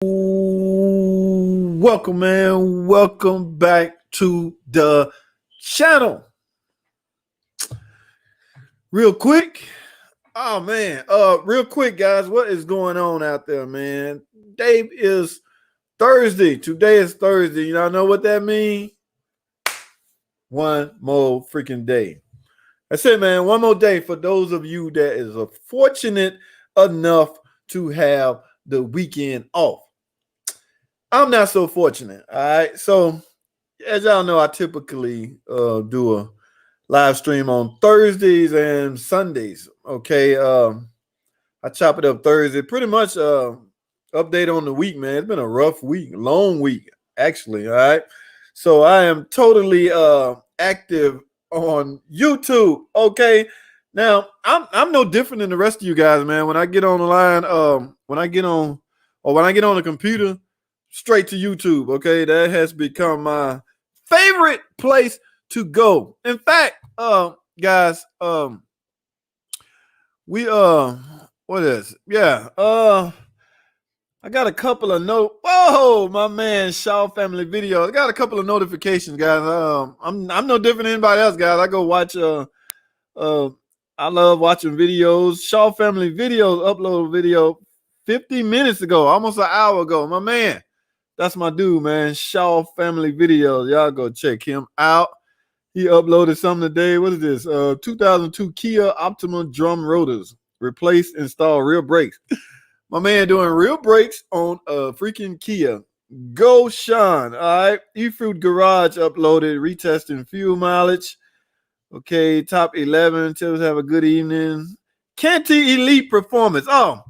Welcome, man. Welcome back to the channel. Real quick. Oh man. Real quick, guys. What is going on out there, man? Dave is Thursday. Today is Thursday. Y'all know what that means? One more freaking day. That's it, man. One more day for those of you that is fortunate enough to have the weekend off. I'm not so fortunate. All right. So, as y'all know, I typically do a live stream on Thursdays and Sundays. Okay. I chop it up Thursday. Pretty much update on the week, man. It's been a rough week, long week, actually. All right. So I am totally active on YouTube. Okay. Now I'm no different than the rest of you guys, man. When I get on the line, when I get on the computer, straight to YouTube. Okay, that has become my favorite place to go. In fact, guys, we what is it? Yeah, I got a couple of Whoa, my man, Shaw Family Video. I got a couple of notifications, guys. I'm no different than anybody else, guys. I go watch I love watching videos. Shaw Family Videos upload a video 50 minutes ago, almost an hour ago. My man, that's my dude, man. Shaw Family Videos. Y'all go check him out. He uploaded something today. What is this? 2002 Kia Optima drum rotors. Replace, install real brakes. My man doing real brakes on a freaking Kia. Go Sean. All right. eFruit Garage uploaded. Retesting fuel mileage. Okay. Top 11. Tips have a good evening. Canty Elite Performance. Oh,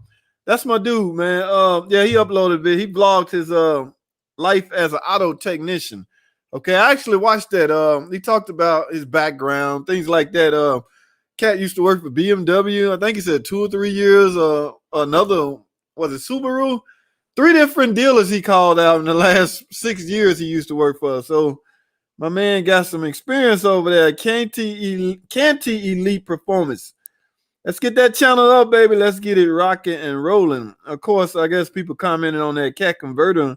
that's my dude, man. Yeah, he uploaded it. He blogged his life as an auto technician. Okay, I actually watched that. He talked about his background, things like that. Cat used to work for BMW. I think he said 2 or 3 years. Another, was it Subaru? 3 different dealers he called out in the last 6 years he used to work for. So my man got some experience over there. Canty Elite Performance. Let's get that channel up, baby. Let's get it rocking and rolling. Of course, I guess people commented on that cat converter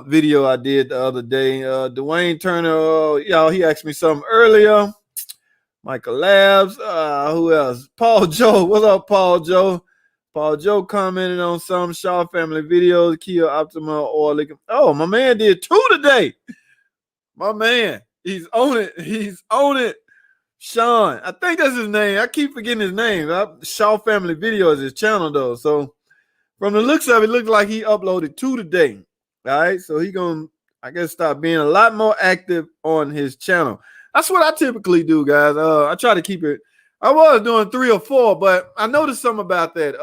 video I did the other day. Dwayne Turner, y'all, he asked me something earlier. Michael Labs, who else? Paul Joe. What's up, Paul Joe? Paul Joe commented on some Shaw Family videos, Kia Optima oil. Oh, my man did 2 today. My man, he's on it. He's on it. Sean, I think that's his name. I keep forgetting his name. Shaw Family Video is his channel, though. So from the looks of it, looks like he uploaded 2 today. All right, so he gonna, I guess, start being a lot more active on his channel. That's what I typically do, guys. I try to keep it. I was doing 3 or 4, but I noticed something about that.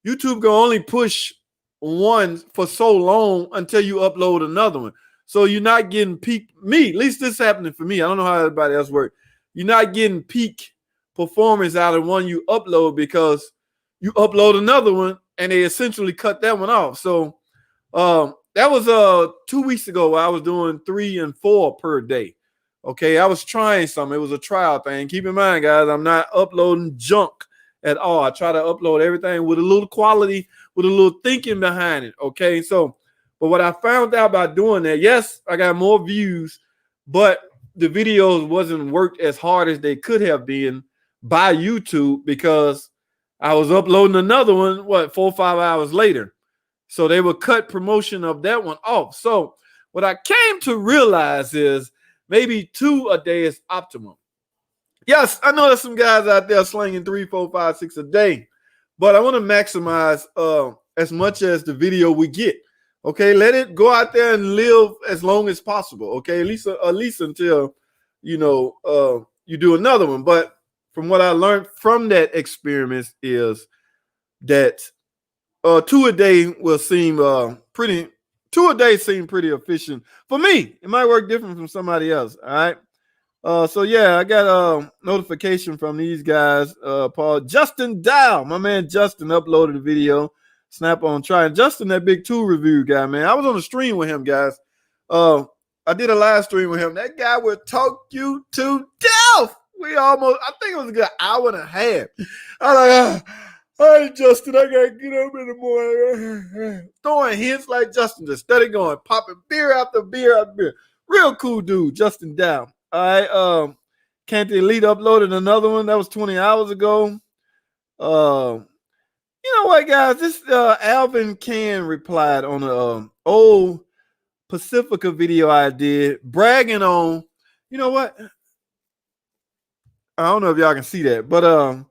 YouTube can only push one for so long until you upload another one. So you're not getting peak. Me, at least this is happening for me. I don't know how everybody else works. You're not getting peak performance out of one you upload because you upload another one and they essentially cut that one off. So that was 2 weeks ago where I was doing 3 and 4 per day. Okay, I was trying something. It was a trial thing. Keep in mind, guys, I'm not uploading junk at all. I try to upload everything with a little quality, with a little thinking behind it. Okay, so but what I found out by doing that, yes, I got more views, but the videos wasn't worked as hard as they could have been by YouTube because I was uploading another one, 4 or 5 hours later. So they would cut promotion of that one off. So what I came to realize is maybe 2 a day is optimum. Yes, I know there's some guys out there slinging 3, 4, 5, 6 a day, but I want to maximize as much as the video we get. Okay, let it go out there and live as long as possible. Okay, at least until you do another one. But from what I learned from that experiment is that 2 a day will seem pretty. 2 a day seem pretty efficient for me. It might work different from somebody else. All right. So yeah, I got a notification from these guys. Paul Justin Dow, my man Justin uploaded a video. Snap on trying. Justin, that big tool review guy, man. I was on a stream with him, guys. I did a live stream with him. That guy would talk you to death. I think it was a good hour and a half. I was like, Hey, Justin, I gotta get up in the morning. Throwing hints like Justin, just steady going, popping beer after beer after beer. Real cool dude, Justin Down. All right, Can't the Elite uploaded another one that was 20 hours ago. You know what, guys? This Alvin Can replied on an old Pacifica video I did, bragging on. You know what? I don't know if y'all can see that, but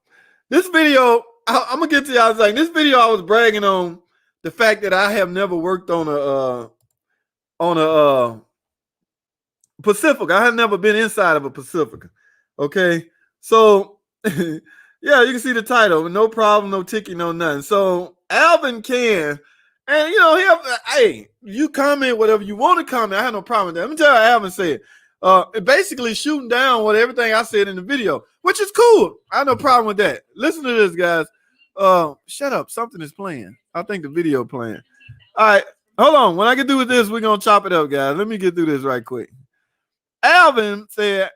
this video, I'm gonna get to y'all saying this video. I was bragging on the fact that I have never worked on a Pacifica. I have never been inside of a Pacifica. Okay, so yeah, you can see the title. No problem, no ticket, no nothing. So Alvin Can, and you know, hey, you comment whatever you want to comment. I have no problem with that. Let me tell you, Alvin said. Basically shooting down what everything I said in the video, which is cool. I have no problem with that. Listen to this, guys. Shut up. Something is playing. I think the video playing. All right. Hold on. When I get through with this, we're going to chop it up, guys. Let me get through this right quick. Alvin said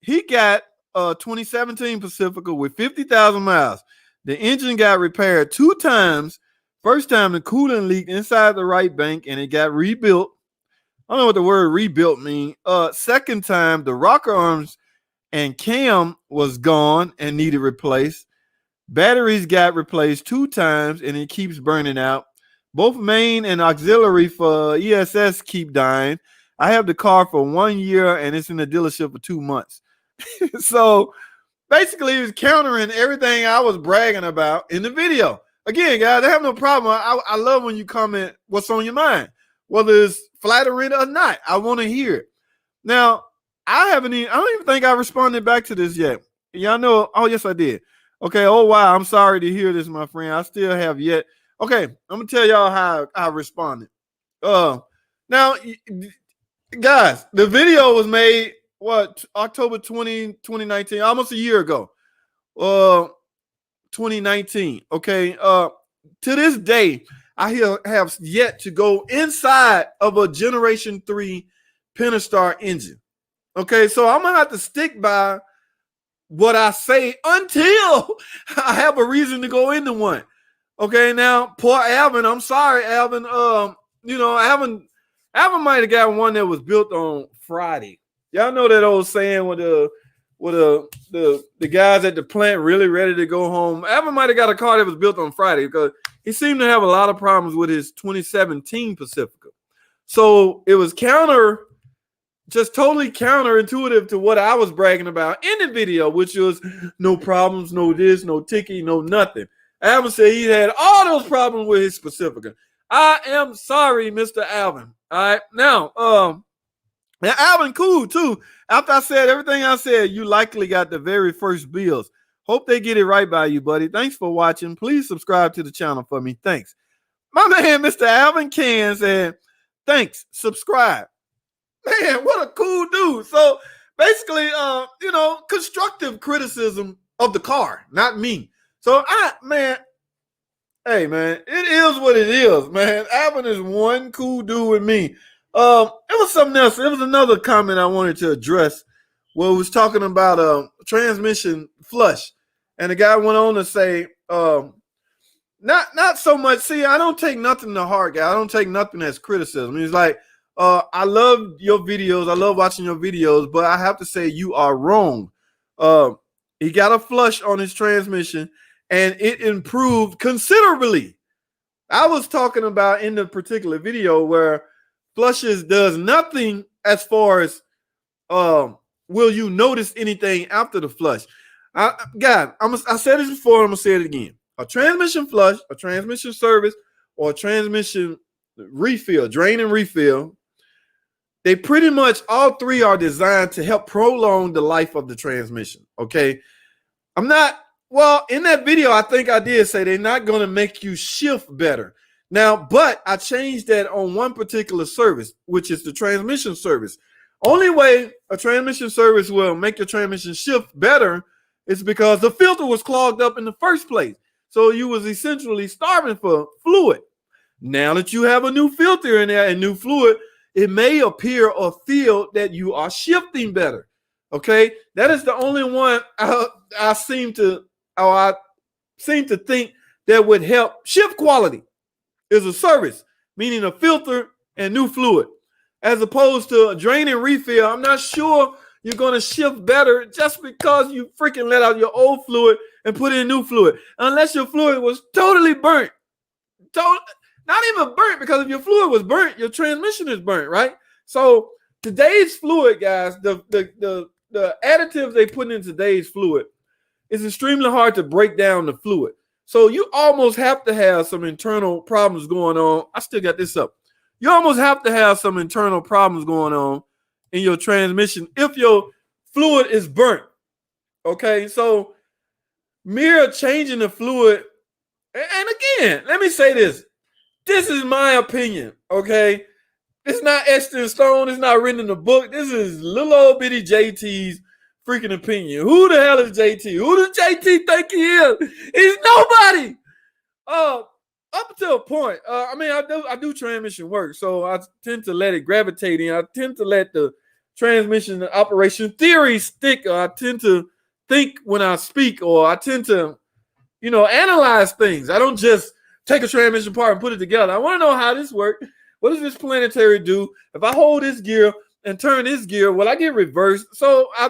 he got a 2017 Pacifica with 50,000 miles. The engine got repaired 2 times. First time, the coolant leaked inside the right bank, and it got rebuilt. I don't know what the word rebuilt mean. Second time, the rocker arms and cam was gone and needed replaced. Batteries got replaced 2 times, and it keeps burning out. Both main and auxiliary for ESS keep dying. I have the car for 1 year, and it's in the dealership for 2 months. So basically, he was countering everything I was bragging about in the video. Again, guys, I have no problem. I love when you comment what's on your mind, whether it's flattering or not. I want to hear it. Now, I don't even think I responded back to this yet. Y'all know, oh, yes, I did. Okay, oh, wow, I'm sorry to hear this, my friend. I still have yet. Okay, I'm going to tell y'all how I responded. Now, guys, the video was made, October 2019, almost a year ago. 2019, okay? To this day, I have yet to go inside of a Generation 3 Pentastar engine. Okay, so I'm going to have to stick by what I say until I have a reason to go into one. Okay, now, poor Alvin, I'm sorry, Alvin. You know, Alvin might have got one that was built on Friday. Y'all know that old saying with the guys at the plant really ready to go home. Alvin might have got a car that was built on Friday because he seemed to have a lot of problems with his 2017 Pacifica. So it was just totally counterintuitive to what I was bragging about in the video, which was no problems, no this, no ticket, no nothing. Alvin said he had all those problems with his Pacifica. I am sorry, Mr. Alvin. All right. Now, Alvin, cool too. After I said everything I said, you likely got the very first bills. Hope they get it right by you, buddy. Thanks for watching. Please subscribe to the channel for me. Thanks. My man, Mr. Alvin Can said, thanks, subscribe. Man, what a cool dude. So basically, you know, constructive criticism of the car, not me. So hey man, it is what it is, man. Alvin is one cool dude with me. It was something else. It was another comment I wanted to address where it was talking about transmission flush. And the guy went on to say, not so much. See, I don't take nothing to heart, guy. I don't take nothing as criticism. He's like, I love your videos. I love watching your videos, but I have to say you are wrong. He got a flush on his transmission and it improved considerably. I was talking about in the particular video where flushes does nothing as far as will you notice anything after the flush. I said this before, I'm gonna say it again. A transmission flush, a transmission service, or a transmission refill, drain and refill, they pretty much all three are designed to help prolong the life of the transmission. Okay. In that video, I think I did say they're not going to make you shift better. Now, but I changed that on one particular service, which is the transmission service. Only way a transmission service will make your transmission shift better is because the filter was clogged up in the first place. So you was essentially starving for fluid. Now that you have a new filter in there and new fluid, it may appear or feel that you are shifting better. Okay, that is the only one I seem to, seem to think that would help shift quality is a service, meaning a filter and new fluid, as opposed to a drain and refill. I'm not sure you're going to shift better just because you freaking let out your old fluid and put in new fluid, unless your fluid was totally burnt. Not even burnt, because if your fluid was burnt, your transmission is burnt, right? So today's fluid, guys, the additives they put in today's fluid, it's extremely hard to break down the fluid. So you almost have to have some internal problems going on. I still got this up. You almost have to have some internal problems going on in your transmission if your fluid is burnt. Okay, so mere changing the fluid, and again, let me say this. This is my opinion, okay? It's not etched in stone. It's not written in the book. This is little old bitty JT's freaking opinion. Who the hell is JT? Who does JT think he is? He's nobody. Up to a point. I do transmission work, so I tend to let it gravitate in. I tend to let the transmission operation theory stick. I tend to think when I speak, or I tend to, analyze things. I don't just take a transmission part and put it together. I want to know how this works. What does this planetary do? If I hold this gear and turn this gear, will I get reversed? So I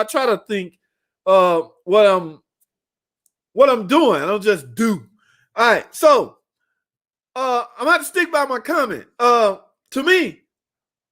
try to think what I'm doing. I don't just do. All right, so I'm going to stick by my comment. To me,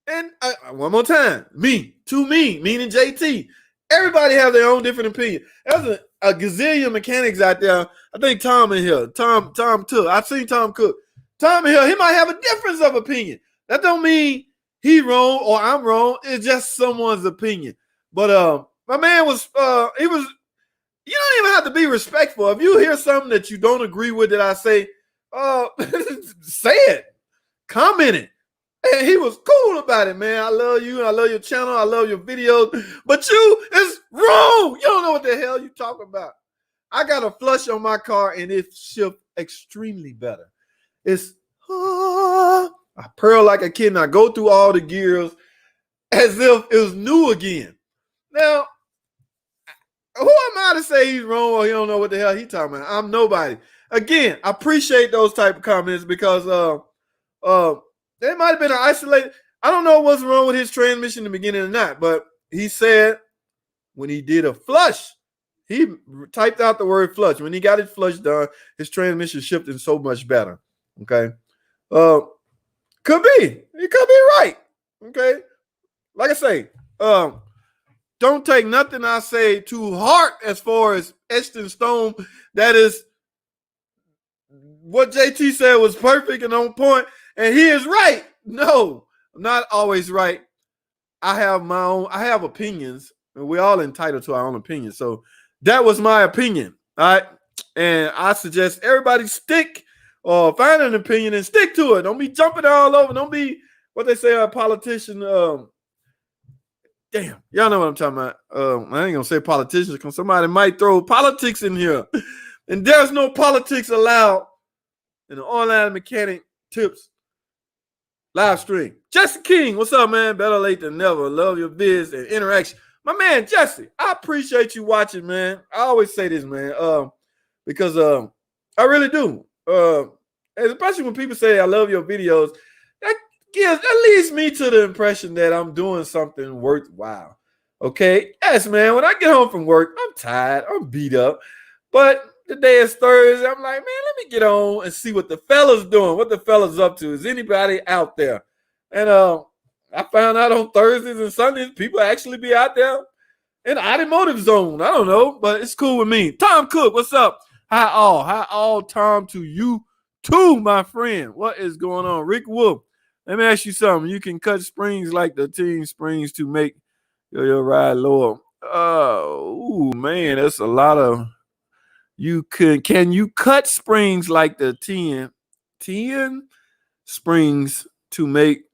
and one more time, to me, meaning JT, everybody have their own different opinion. There's a gazillion mechanics out there. I think Tom in here, Tom Cook. I've seen Tom Cook. Tom in here, he might have a difference of opinion. That don't mean he wrong or I'm wrong. It's just someone's opinion. But my man was, you don't even have to be respectful. If you hear something that you don't agree with that I say, say it, comment it. And he was cool about it, man. I love you. I love your channel. I love your videos. But you is wrong. You don't know what the hell you talking about. I got a flush on my car, and it shifts extremely better. It's, I purr like a kid, and I go through all the gears as if it was new again. Now, who am I to say he's wrong or he don't know what the hell he talking about? I'm nobody. Again, I appreciate those type of comments because they might have been an isolated. I don't know what's wrong with his transmission in the beginning or not, but he said when he did a flush, he typed out the word flush. When he got his flush done, his transmission shifted so much better. Okay. Could be. He could be right. Okay. Like I say, don't take nothing I say to heart as far as etched in stone. That is what JT said was perfect and on point, and he is right. No, I'm not always right. I have opinions, and we're all entitled to our own opinions. So that was my opinion. All right. And I suggest everybody stick or find an opinion and stick to it. Don't be jumping all over. Don't be what they say a politician. Damn, y'all know what I'm talking about. I ain't gonna say politicians because somebody might throw politics in here. And there's no politics allowed in the online mechanic tips live stream. Jesse King, what's up, man? Better late than never. Love your vids and interaction. My man, Jesse, I appreciate you watching, man. I always say this, man, because I really do. Especially when people say I love your videos, that leads me to the impression that I'm doing something worthwhile. Okay? Yes, man, when I get home from work, I'm tired. I'm beat up. But the day is Thursday. I'm like, man, let me get on and see what the fellas doing, what the fellas up to. Is anybody out there? And I found out on Thursdays and Sundays, people actually be out there in the automotive zone. I don't know, but it's cool with me. Tom Cook, what's up? Hi all, Tom, to you too, my friend. What is going on? Rick Wolf, let me ask you something. You can cut springs like the team springs to make your ride lower. Oh, man, that's a lot of. Can you cut springs like the 10 springs to make?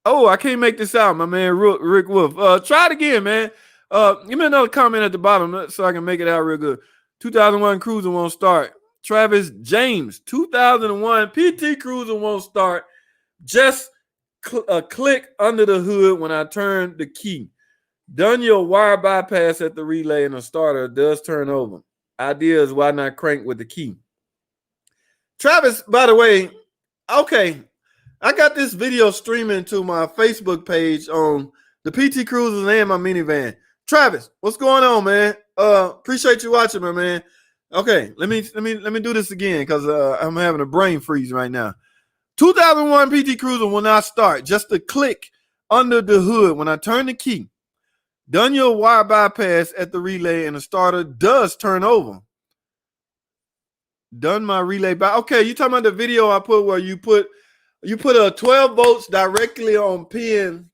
Oh, I can't make this out, my man, Rick Wolf. Try it again, man. Give me another comment at the bottom so I can make it out real good. 2001 Cruiser won't start. Travis James, 2001 PT Cruiser won't start. Just click under the hood when I turn the key. Done your wire bypass at the relay and the starter does turn over. Ideas why not crank with the key. Travis, by the way, okay, I got this video streaming to my Facebook page on the PT Cruisers and my minivan. Travis, what's going on, man? Appreciate you watching, my man. Okay, let me do this again because I'm having a brain freeze right now. 2001 PT Cruiser will not start. Just a click under the hood when I turn the key. Done your wire bypass at the relay and the starter does turn over. Done my relay by. Okay, you talking about the video I put where you put a 12 volts directly on pin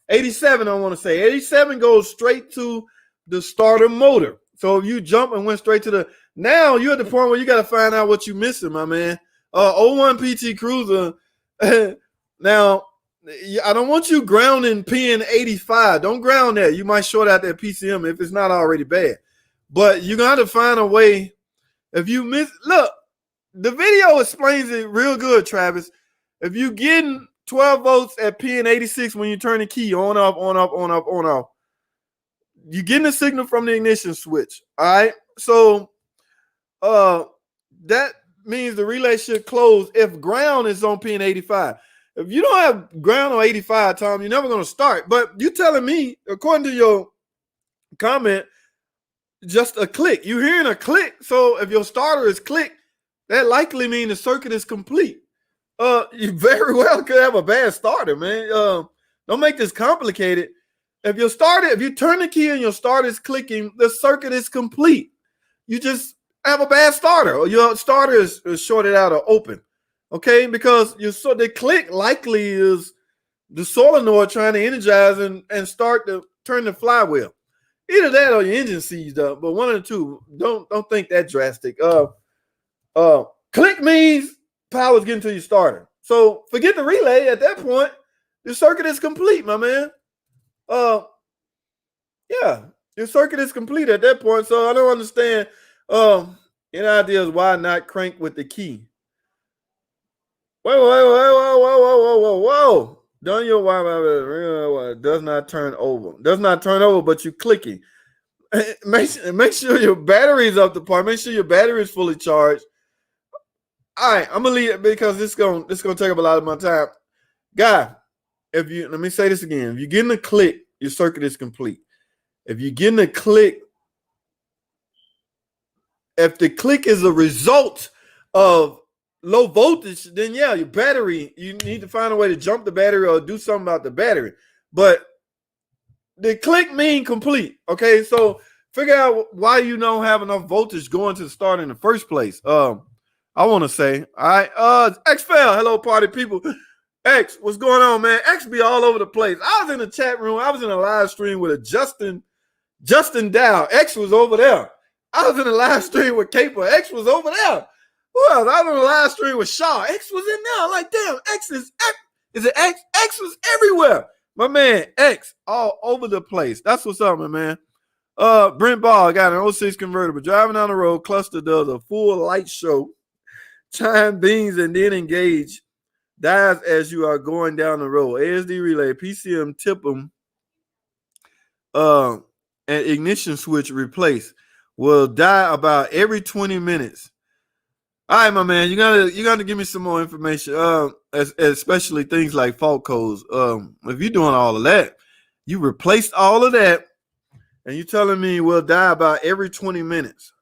87, I want to say. 87 goes straight to the starter motor. So if you jump and went straight to the, now you're at the point where you got to find out what you're missing, my man. 01 PT Cruiser. Now, I don't want you grounding pin 85. Don't ground that. You might short out that PCM if it's not already bad. But you got to find a way. If you miss, look, the video explains it real good, Travis. If you getting 12 volts at pin 86 when you turn the key on, off, on, off, on, off, on, off, you're getting a signal from the ignition switch. All right. So that means the relay should close if ground is on pin 85. If you don't have ground on 85, Tom, you're never going to start. But you telling me, according to your comment, just a click. You're hearing a click. So if your starter is click, that likely means the circuit is complete. You very well could have a bad starter, man. Don't make this complicated. If you turn the key and your starter is clicking, the circuit is complete. You just have a bad starter, or your starter is shorted out or open. Okay, because the click likely is the solenoid trying to energize and start to turn the flywheel. Either that or your engine seized up, but one of the two. Don't think that drastic. Click means power's getting to your starter. So forget the relay at that point. Your circuit is complete, my man. Yeah, your circuit is complete at that point. So I don't understand. Any ideas why not crank with the key? Whoa. Done your wire does not turn over. Does not turn over, but you clicking. Make sure your battery is up to par. Make sure your battery is fully charged. All right, I'm gonna leave it because this gonna take up a lot of my time. Guy, let me say this again. If you're getting a click, your circuit is complete. If you're getting a click, if the click is a result of low voltage, then yeah, your battery, you need to find a way to jump the battery or do something about the battery. But the click mean complete. Okay, so figure out why you don't have enough voltage going to the start in the first place. I want to say, all right, XFL, hello party people. X, what's going on, man? X be all over the place. I was in the chat room. I was in a live stream with a Justin Dow. X was over there. I was in a live stream with Caper. X was over there. Who else? I was in a live stream with Shaw. X was in there. I'm like, damn, X is it X? X was everywhere. My man, X, all over the place. That's what's up, my man. Brent Ball got an 06 convertible. Driving down the road, cluster does a full light show. Chime beans and then engage. Dies as you are going down the road. ASD relay, PCM tip them, and ignition switch replace. Will die about every 20 minutes. All right, my man, you gotta give me some more information. Especially things like fault codes. If you're doing all of that, you replaced all of that, and you're telling me will die about every 20 minutes.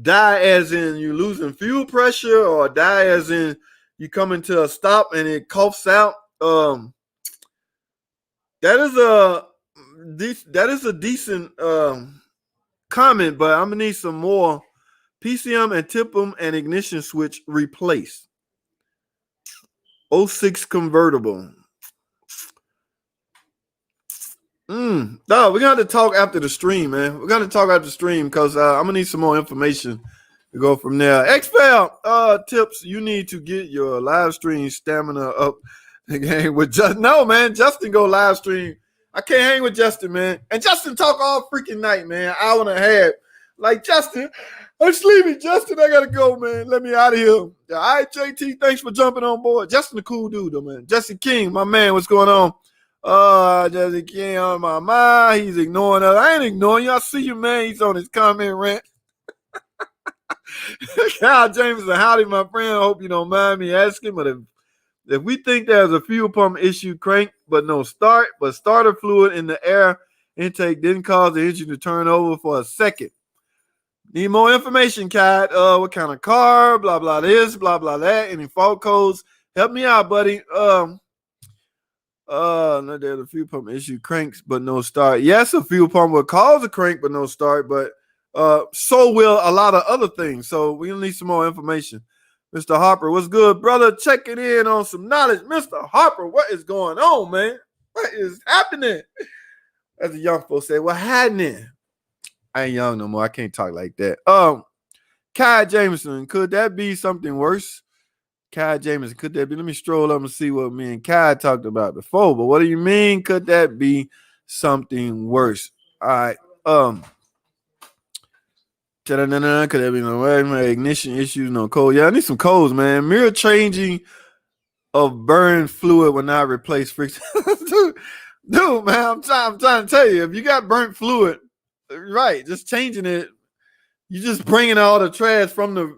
Die as in you losing fuel pressure, or die as in you come into a stop and it coughs out. That is a decent comment, but I'm gonna need some more. PCM and tip them and ignition switch replaced. 06 convertible. No, we're gonna have to talk after the stream, man. We're gonna talk after the stream because I'm gonna need some more information to go from there. XFL tips, you need to get your live stream stamina up again with Justin. No, man, Justin go live stream. I can't hang with Justin, man. And Justin talk all freaking night, man. Hour and a half. Like, Justin, I'm sleepy. Justin, I gotta go, man. Let me out of here. All right, JT, thanks for jumping on board. Justin, a cool dude, though, man. Justin King, my man, what's going on? Justin King on my mind. He's ignoring us. I ain't ignoring you. I see you, man. He's on his comment rant. Kyle Jameson, howdy, my friend. I hope you don't mind me asking, but if we think there's a fuel pump issue, crank but no start, but starter fluid in the air intake didn't cause the engine to turn over for a second. Need more information, Kat. What kind of car? Blah blah this, blah blah that. Any fault codes? Help me out, buddy. No, there's a fuel pump issue, cranks but no start. Yes, a fuel pump will cause a crank but no start, but so will a lot of other things. So we need some more information. Mr. Harper, what's good, brother? Checking in on some knowledge. Mr. Harper, what is going on, man? What is happening? As the young folks say, what happening? I ain't young no more. I can't talk like that. Kai Jameson, could that be something worse? Kai Jameson, could that be? Let me stroll up and see what me and Kai talked about before. But what do you mean? Could that be something worse? All right. Could that be no way? Ignition issues, no code. Yeah, I need some codes, man. Mirror changing of burn fluid will not replace friction. dude, man, I'm trying to tell you, if you got burnt fluid, right, just changing it, you just bringing all the trash from the.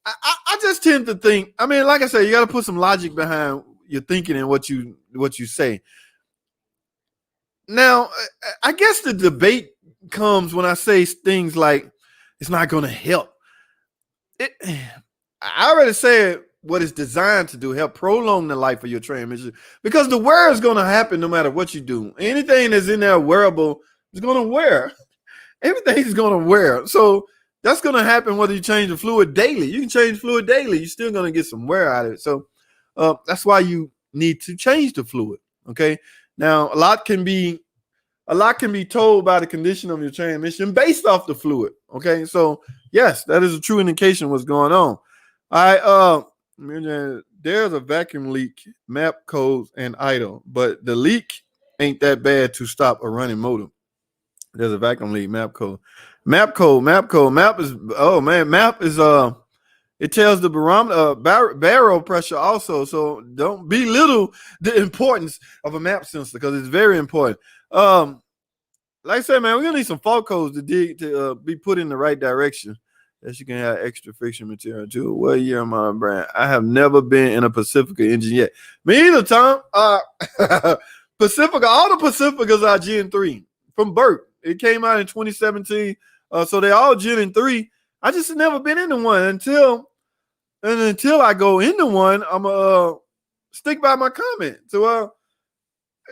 I just tend to think. I mean, like I said, you got to put some logic behind your thinking and what you say. Now, I guess the debate comes when I say things like it's not going to help. I already said what it's designed to do, help prolong the life of your transmission, because the wear is going to happen no matter what you do. Anything that's in there wearable is going to wear. Everything's going to wear. So that's going to happen whether you change the fluid daily. You can change fluid daily. You're still going to get some wear out of it. So that's why you need to change the fluid. Okay. Now, a lot can be told by the condition of your transmission based off the fluid. Okay. So yes, that is a true indication of what's going on. All right. There's a vacuum leak, map codes, and idle, but the leak ain't that bad to stop a running motor. There's a vacuum leak, map code. Map is, oh man, map is it tells the barometer barrel pressure also. So don't belittle the importance of a map sensor because it's very important. Like I said, man, we're gonna need some fault codes to be put in the right direction. That you can have extra friction material too. What year am I brand? I have never been in a Pacifica engine yet. Me either, Tom. Pacifica, all the Pacificas are Gen 3 from Burt. It came out in 2017. So they're all Gen 3. I just never been into one until I go into one, I'm stick by my comment. So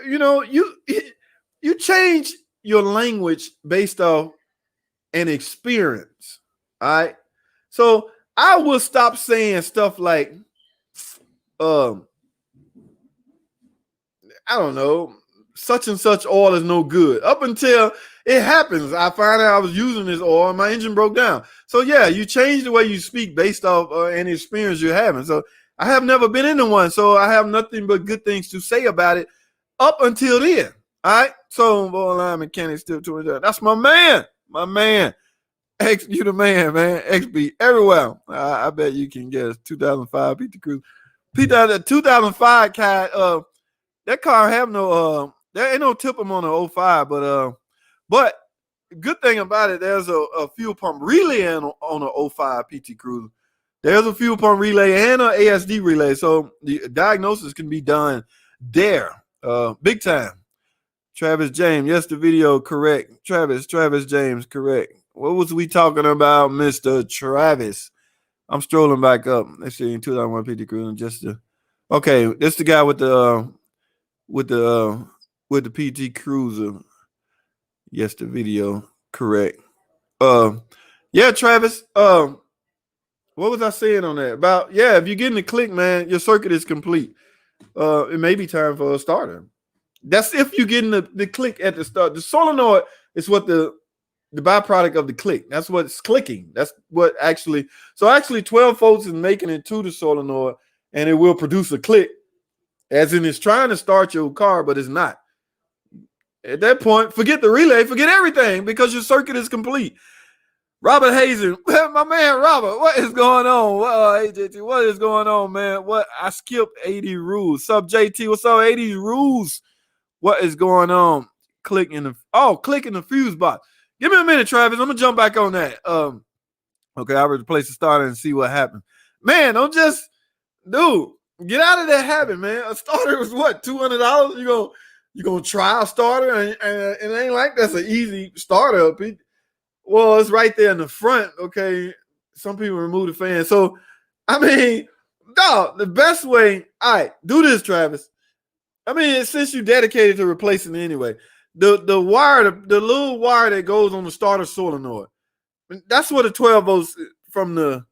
you change your language based off an experience. All right. So I will stop saying stuff like I don't know, such and such oil is no good. Up until it happens, I find out I was using this oil and my engine broke down. So yeah, you change the way you speak based off any experience you're having. So I have never been into one, so I have nothing but good things to say about it up until then. All right. So line mechanic still doing that. That's my man. X, you the man, man. XB everywhere. I bet you can guess 2005 PT Cruiser. 2005 cat. That car have no there ain't no tip on the 05, but good thing about it, there's a fuel pump relay on a 05 PT Cruiser. There's a fuel pump relay and an ASD relay, so the diagnosis can be done there. Big time. Travis James, yes, the video correct. Travis James, correct. What was we talking about, Mr. Travis? I'm strolling back up. Let's see, in 2001 PT Cruiser. Okay, this the guy with the PT Cruiser. Yes, the video correct. Yeah, Travis. What was I saying on that? About if you're getting the click, man, your circuit is complete. It may be time for a starter. That's if you're getting the click at the start. The solenoid is what the byproduct of the click. That's what's clicking. That's what actually. So actually, 12 volts is making it to the solenoid, and it will produce a click. As in, it's trying to start your car, but it's not. At that point, forget the relay, forget everything, because your circuit is complete. Robert Hazen, my man Robert, what is going on? AJT, what is going on, man? What? I skipped 80 rules. Sub JT, what's up? 80 rules. What is going on? Click in the fuse box. Give me a minute, Travis. I'm gonna jump back on that. Okay, I replace the starter and see what happens. Man, don't just, dude, get out of that habit, man. A starter is what, $200? You gonna try a starter, and it ain't like that's an easy starter. Well, it's right there in the front. Okay, some people remove the fan. So, I mean, dog, the best way. All right, do this, Travis. I mean, since you dedicated to replacing it anyway, the wire, the little wire that goes on the starter solenoid, that's what the 12 volts from the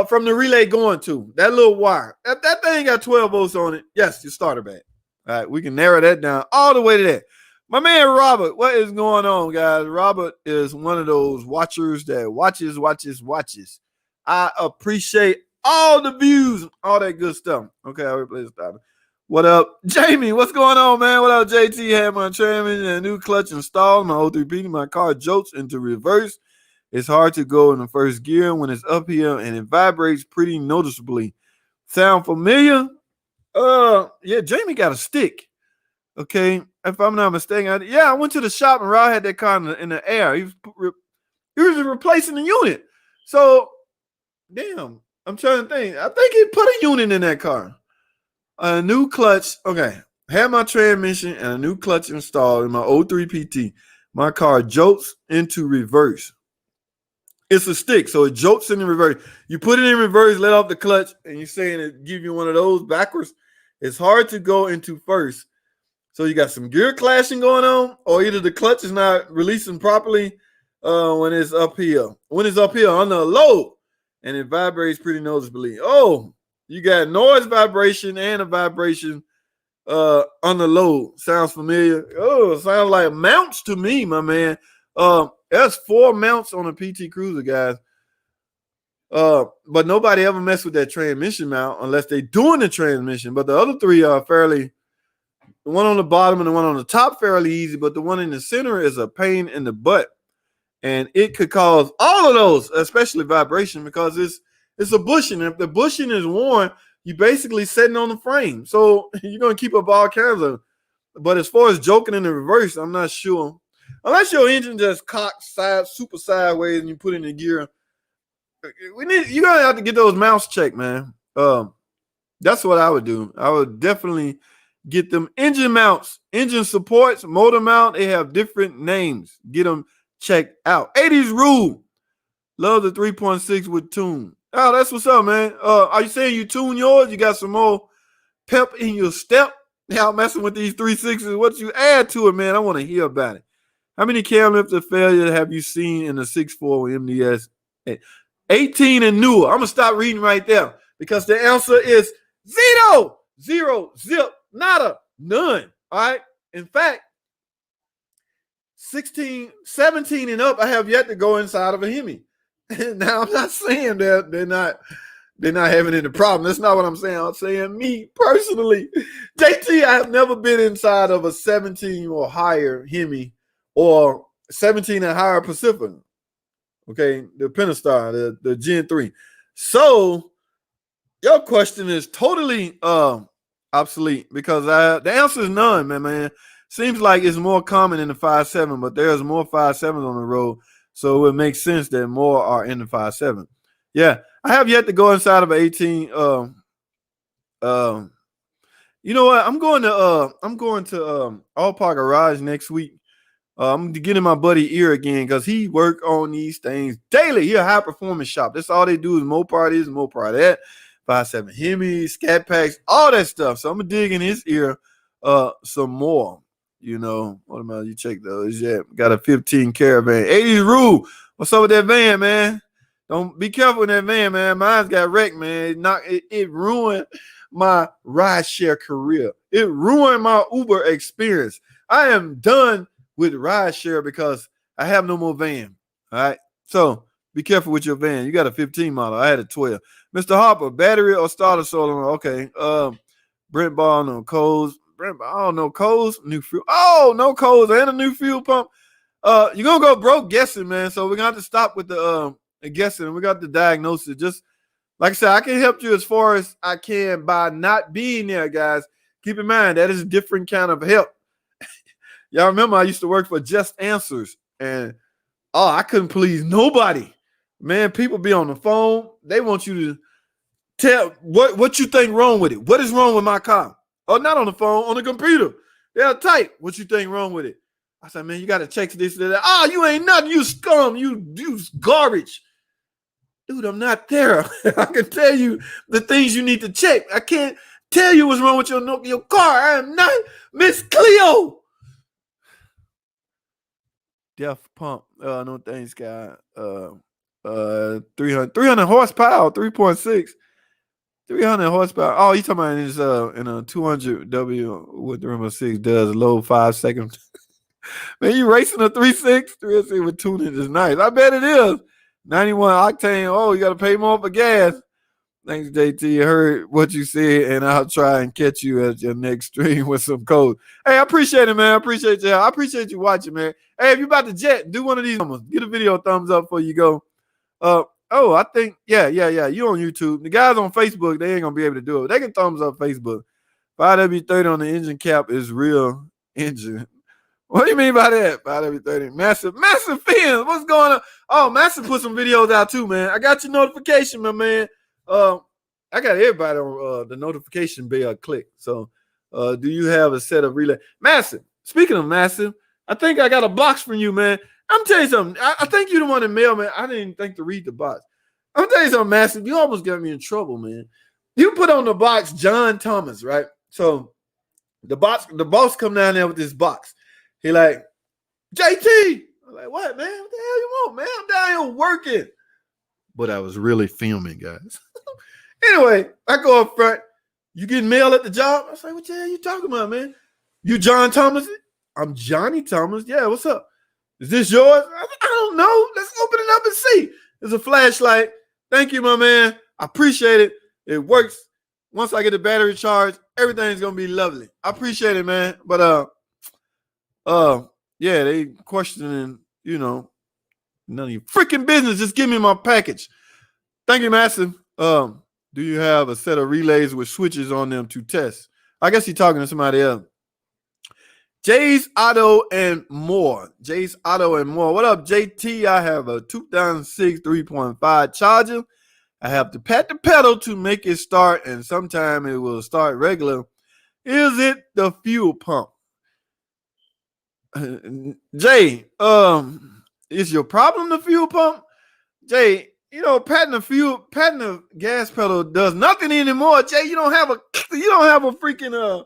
relay going to. That little wire. That thing got 12 volts on it. Yes, your starter back. All right, we can narrow that down all the way to that. My man Robert, what is going on, guys? Robert is one of those watchers that watches. I appreciate all the views, all that good stuff. Okay, I'll replace the starter. What up, Jamie? What's going on, man? What up, JT? Had my transmission and a new clutch installed. My 03PT, my car jolts into reverse. It's hard to go in the first gear when it's up here, and it vibrates pretty noticeably. Sound familiar? Yeah, Jamie got a stick. Okay, if I'm not mistaken. I went to the shop and Rod had that car in the air. He was replacing the unit. So, damn, I'm trying to think. I think he put a unit in that car. A new clutch. Okay, had my transmission and a new clutch installed in my 03 PT. My car jolts into reverse. It's a stick, so it jolts in the reverse. You put it in reverse, let off the clutch, and you're saying it give you one of those backwards. It's hard to go into first. So you got some gear clashing going on, or either the clutch is not releasing properly when it's uphill. When it's uphill under a load, and it vibrates pretty noticeably. Oh, you got noise vibration and a vibration under load. Sounds familiar? Oh, sounds like mounts to me, my man. That's 4 mounts on a PT Cruiser, guys. But nobody ever messed with that transmission mount unless they're doing the transmission. But the other 3 are fairly, the one on the bottom and the one on the top fairly easy, but the one in the center is a pain in the butt. And it could cause all of those, especially vibration, because it's a bushing. If the bushing is worn, you basically setting on the frame. So you're going to keep up all kinds of. But as far as joking in the reverse, I'm not sure. Unless your engine just cocks super sideways and you put in the gear. You're going to have to get those mounts checked, man. That's what I would do. I would definitely get them engine mounts, engine supports, motor mount. They have different names. Get them checked out. 80s rule. Love the 3.6 with tune. Oh, that's what's up, man. Are you saying you tune yours? You got some more pep in your step? Now messing with these 3.6s. What you add to it, man? I want to hear about it. How many cam lifter failures have you seen in the 6.4 with MDS? 18 and newer. I'm going to stop reading right there because the answer is 0, 0, zip, nada, none. All right. In fact, 16, 17 and up, I have yet to go inside of a Hemi. Now, I'm not saying that they're not having any problem. That's not what I'm saying. I'm saying me personally. JT, I have never been inside of a 17 or higher Hemi or 17 and higher Pacific. Okay, the Pentastar, the Gen 3. So your question is totally obsolete because the answer is none, man. Seems like it's more common in the 5.7, but there's more 5.7s on the road. So it makes sense that more are in the 5.7. Yeah, I have yet to go inside of an 18. You know what? I'm going to All Park Garage next week. I'm getting my buddy Ear again because he work on these things daily. He a high performance shop. That's all they do is Mopar this, Mopar that, 5.7 Hemi, scat packs, all that stuff. So I'm gonna dig in his ear some more. You know, what am I? You check those. Yeah, got a 15 Caravan. 80s rule. What's up with that van, man? Don't be careful with that van, man. Mine's got wrecked, man. It ruined my rideshare career. It ruined my Uber experience. I am done with rideshare because I have no more van. All right. So be careful with your van. You got a 15 model. I had a 12. Mr. Harper, battery or starter solar? Okay. Brent Ball, no codes. I don't know, codes, new fuel. Oh, no codes and a new fuel pump. You're gonna go broke guessing, man. So we're gonna have to stop with the guessing. We got the diagnosis. Just like I said, I can help you as far as I can by not being there, guys. Keep in mind that is a different kind of help. Y'all remember I used to work for Just Answers, and I couldn't please nobody Man, people be on the phone. They want you to tell what you think wrong with it. What is wrong with my car? Oh, not on the phone, on the computer. They'll type what you think wrong with it. I said, man, you got to check this. Oh, you ain't nothing. You scum. You garbage. Dude, I'm not there. I can tell you the things you need to check. I can't tell you what's wrong with your car. I am not Miss Cleo. Death pump. No thanks, guy. 300 horsepower, 3.6. 300 horsepower. Oh, you talking about in a 200 W with the Rim 6 does low 5 seconds. Man, you racing a 3.6? 3.6 with tuning is nice. I bet it is. 91 octane. Oh, you got to pay more for gas. Thanks, JT. I heard what you said, and I'll try and catch you at your next stream with some code. Hey, I appreciate it, man. I appreciate you. I appreciate you watching, man. Hey, if you about to jet, do one of these numbers. Get a video thumbs up before you go. I think, yeah. You on YouTube. The guys on Facebook, they ain't going to be able to do it. They can thumbs up Facebook. 5W30 on the engine cap is real engine. What do you mean by that? 5W30. Massive fins. What's going on? Oh, Massive put some videos out too, man. I got your notification, my man. I got everybody on the notification bell click. So, do you have a set of relay? Massive. Speaking of Massive, I think I got a box from you, man. I'm telling you something. I think you're the one in mail, man. I didn't think to read the box. I'm telling you something, Massive. You almost got me in trouble, man. You put on the box John Thomas, right? So the boss come down there with this box. He like, JT. I'm like, what, man? What the hell you want, man? I'm down here working. But I was really filming, guys. Anyway, I go up front. You getting mail at the job? I was like, what the hell you talking about, man? You John Thomas? I'm Johnny Thomas. Yeah, what's up? Is this yours? I don't know. Let's open it up and see. There's a flashlight. Thank you, my man. I appreciate it. It works. Once I get the battery charged, everything's gonna be lovely. I appreciate it, man. But yeah, they questioning, none of your freaking business. Just give me my package. Thank you, Massive. Do you have a set of relays with switches on them to test? I guess he's talking to somebody else. Jay's Auto and More. Jay's Auto and More. What up, JT? I have a 2006 3.5 Charger. I have to pat the pedal to make it start, and sometime it will start regular. Is it the fuel pump? Jay, is your problem the fuel pump? Jay, patting the gas pedal does nothing anymore. Jay, you don't have a freaking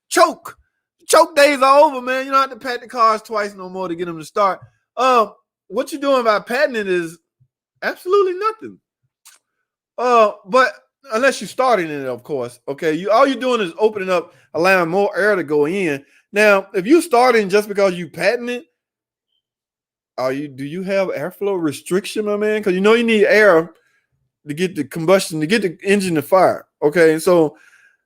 choke. Choke days are over, man. You don't have to pat the cars twice no more to get them to start. What you're doing by patting it is absolutely nothing. But unless you're starting it, of course. Okay, all you're doing is opening up, allowing more air to go in. Now, if you're starting just because you patting it, do you have airflow restriction, my man? Because you need air to get the combustion, to get the engine to fire. Okay, so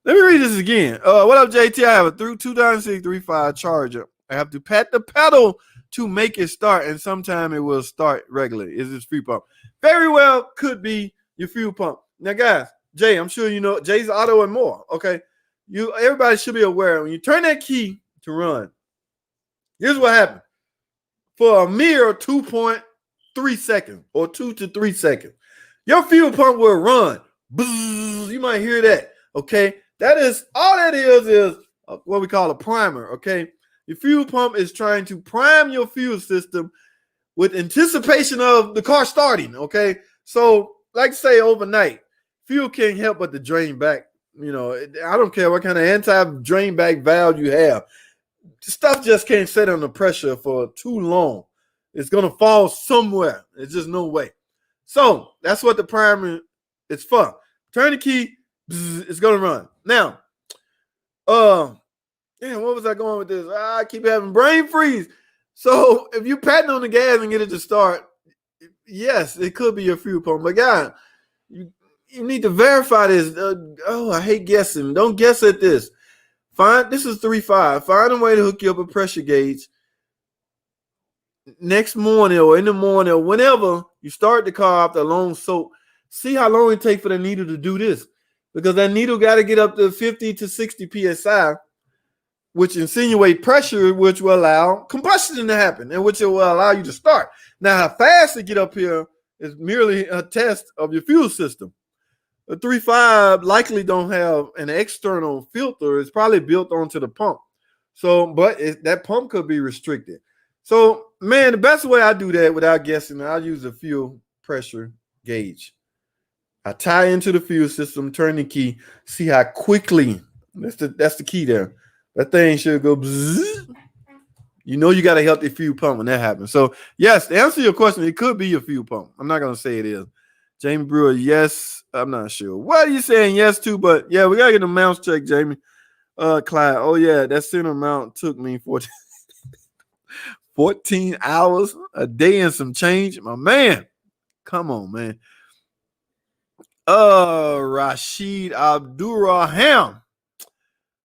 let me read this again. What up, JT? I have a 2006 3.5 Charger. I have to pat the pedal to make it start, and sometime it will start regularly. Is this fuel pump? Very well could be your fuel pump. Now, guys, Jay, I'm sure you know Jay's Auto and More. Okay, everybody should be aware when you turn that key to run. Here's what happened. For a mere 2.3 seconds or 2 to 3 seconds, your fuel pump will run. Bzzz, you might hear that. Okay. That is what we call a primer. Okay. Your fuel pump is trying to prime your fuel system with anticipation of the car starting. Okay. So, like say overnight, fuel can't help but to drain back. I don't care what kind of anti-drain back valve you have. Stuff just can't sit under pressure for too long. It's going to fall somewhere. There's just no way. So that's what the primer is for. Turn the key, it's going to run. Now, what was I going with this? I keep having brain freeze. So if you patting on the gas and get it to start, yes, it could be your fuel pump. But God, you need to verify this. I hate guessing. Don't guess at this. This is 3.5. Find a way to hook you up a pressure gauge next morning or in the morning or whenever you start the car after a long soak. See how long it takes for the needle to do this. Because that needle got to get up to 50 to 60 PSI, which insinuate pressure, which will allow combustion to happen and which will allow you to start. Now, how fast it get up here It's merely a test of your fuel system. The 3.5 likely don't have an external filter. It's probably built onto the pump. So, but that pump could be restricted. So, man, the best way I do that without guessing, I use a fuel pressure gauge. I tie into the fuel system, turn the key, see how quickly. That's the key there. That thing should go bzzz. You know you got a healthy fuel pump when that happens. So, yes, to answer your question, it could be your fuel pump. I'm not going to say it is. Jamie Brewer, yes. I'm not sure. What are you saying yes to? But, yeah, we got to get the mouse check, Jamie. Clyde, oh, yeah, that center mount took me 14 hours, a day and some change. My man, come on, man. Rashid Abdurraham.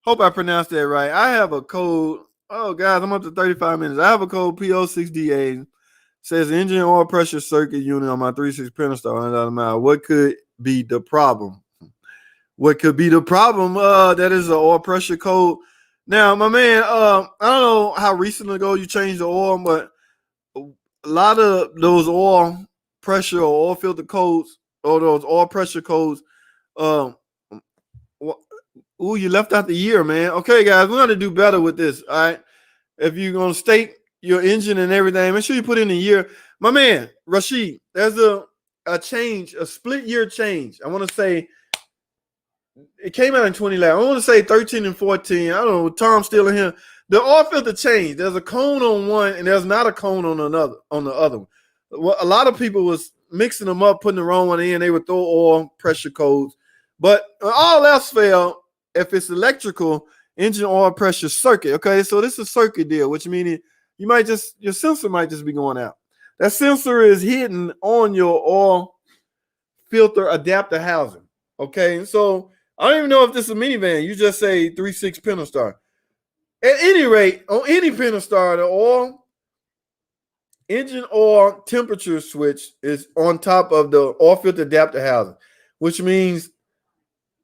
Hope I pronounced that right. I have a code. Oh, guys, I'm up to 35 minutes. I have a code PO6DA. Says engine oil pressure circuit unit on my 3.6 Pentastar. What could be the problem? What could be the problem? That is an oil pressure code. Now, my man, I don't know how recent ago you changed the oil, but a lot of those oil pressure or oil filter codes or those oil pressure codes, ooh, you left out the year, man. Okay, guys, we're going to do better with this, all right? If you're going to state your engine and everything, make sure you put in the year. My man, Rashid, there's a change, a split year change. I want to say it came out in 2011. I want to say 13 and 14. I don't know. Tom's still in here. The oil filter changed. There's a cone on one, and there's not a cone on the other one. Well, a lot of people was mixing them up, putting the wrong one in. They would throw oil pressure codes. But all else failed, if it's electrical, engine oil pressure circuit. Okay, so this is a circuit deal, which means your sensor might just be going out. That sensor is hidden on your oil filter adapter housing. Okay, so I don't even know if this is a minivan. You just say 3.6 Pentastar. At any rate, on any Pentastar, the engine oil temperature switch is on top of the oil filter adapter housing, which means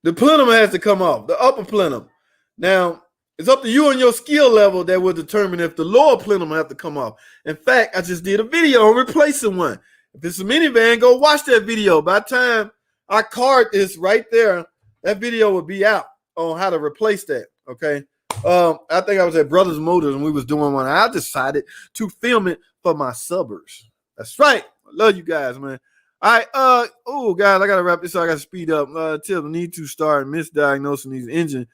the plenum has to come off, the upper plenum. Now, it's up to you and your skill level that will determine if the lower plenum have to come off. In fact, I just did a video on replacing one. If it's a minivan, go watch that video. By the time I card this right there, that video will be out on how to replace that, okay? I think I was at Brothers Motors and we was doing one. I decided to film it for my subbers. That's right. I love you guys, man. All right. Oh, guys, I got to wrap this up. I got to speed up. Tips need to start misdiagnosing these engines.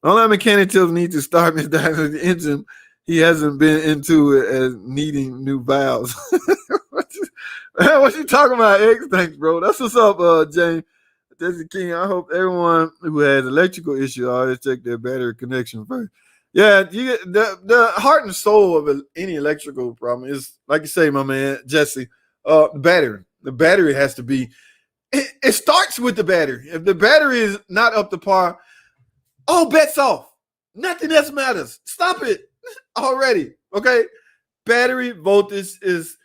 Only mechanic tips need to start misdiagnosing the engine. He hasn't been into it as needing new valves. What you talking about, X? Thanks, bro. That's what's up, James. Jesse King. I hope everyone who has electrical issues always check their battery connection first. Yeah, the heart and soul of any electrical problem is, like you say, my man, Jesse, the battery. The battery has to be, it starts with the battery. If the battery is not up to par, all bets off. Nothing else matters. Stop it already, okay? Battery voltage is,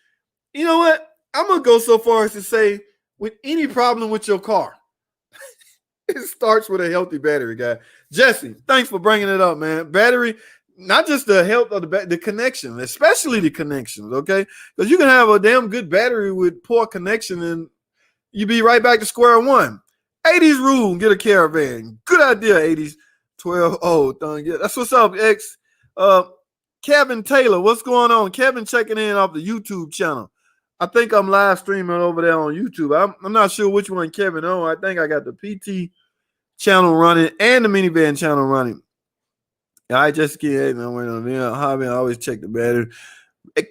you know what? I'm going to go so far as to say, with any problem with your car, it starts with a healthy battery, guy. Jesse, thanks for bringing it up, man. Battery, not just the health of the connection, especially the connections, okay? Because you can have a damn good battery with poor connection and you be right back to square one. 80s rule, get a caravan. Good idea, 80s. 12. Oh, that's what's up, X. Kevin Taylor, what's going on? Kevin checking in off the YouTube channel. I think I'm live streaming over there on YouTube. I'm not sure which one Kevin on. I think I got the PT channel running and the minivan channel running. I just get hobby. I always check the battery.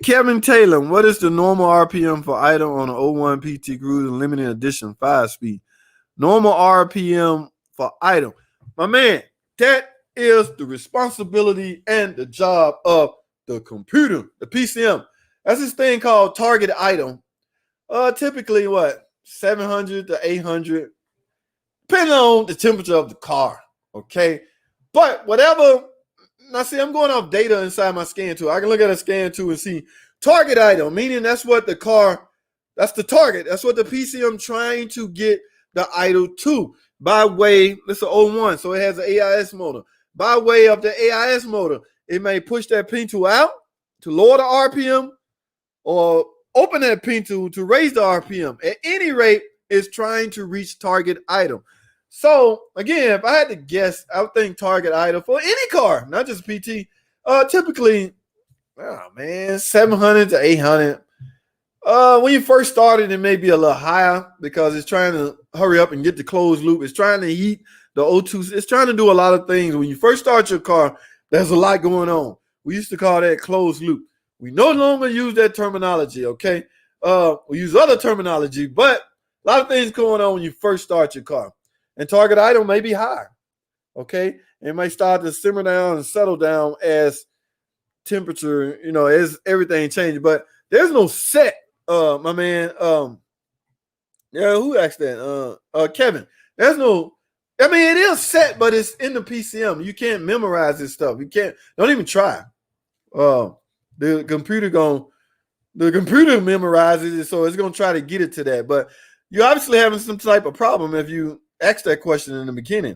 Kevin Taylor, what is the normal RPM for idle on an 01 PT Cruiser Limited Edition 5-speed? Normal RPM for idle. My man, that is the responsibility and the job of the computer, the PCM. That's this thing called target idle. Typically, 700 to 800, depending on the temperature of the car, okay? But whatever, now see, I'm going off data inside my scan tool. I can look at a scan tool and see target idle, meaning that's what the car, that's the target. That's what the PCM trying to get the idle to by way, this is an 01, so it has an AIS motor. By way of the AIS motor, it may push that pin tool out to lower the RPM or open that pin tool to raise the RPM. At any rate, it's trying to reach target idle. So again, if I had to guess, I would think target idle for any car, not just PT, typically, oh man, 700 to 800. When you first started, it may be a little higher because it's trying to hurry up and get the closed loop. It's trying to heat the O2. It's trying to do a lot of things. When you first start your car, there's a lot going on. We used to call that closed loop. We no longer use that terminology, okay? We use other terminology, but a lot of things going on when you first start your car. And target idle may be high, okay? It might start to simmer down and settle down as temperature, as everything changes. But there's no set, my man. Who asked that? Kevin. There's no, it is set, but it's in the PCM. You can't memorize this stuff. You can't, don't even try. The computer memorizes it, so it's gonna try to get it to that. But you're obviously having some type of problem if you ask that question in the beginning.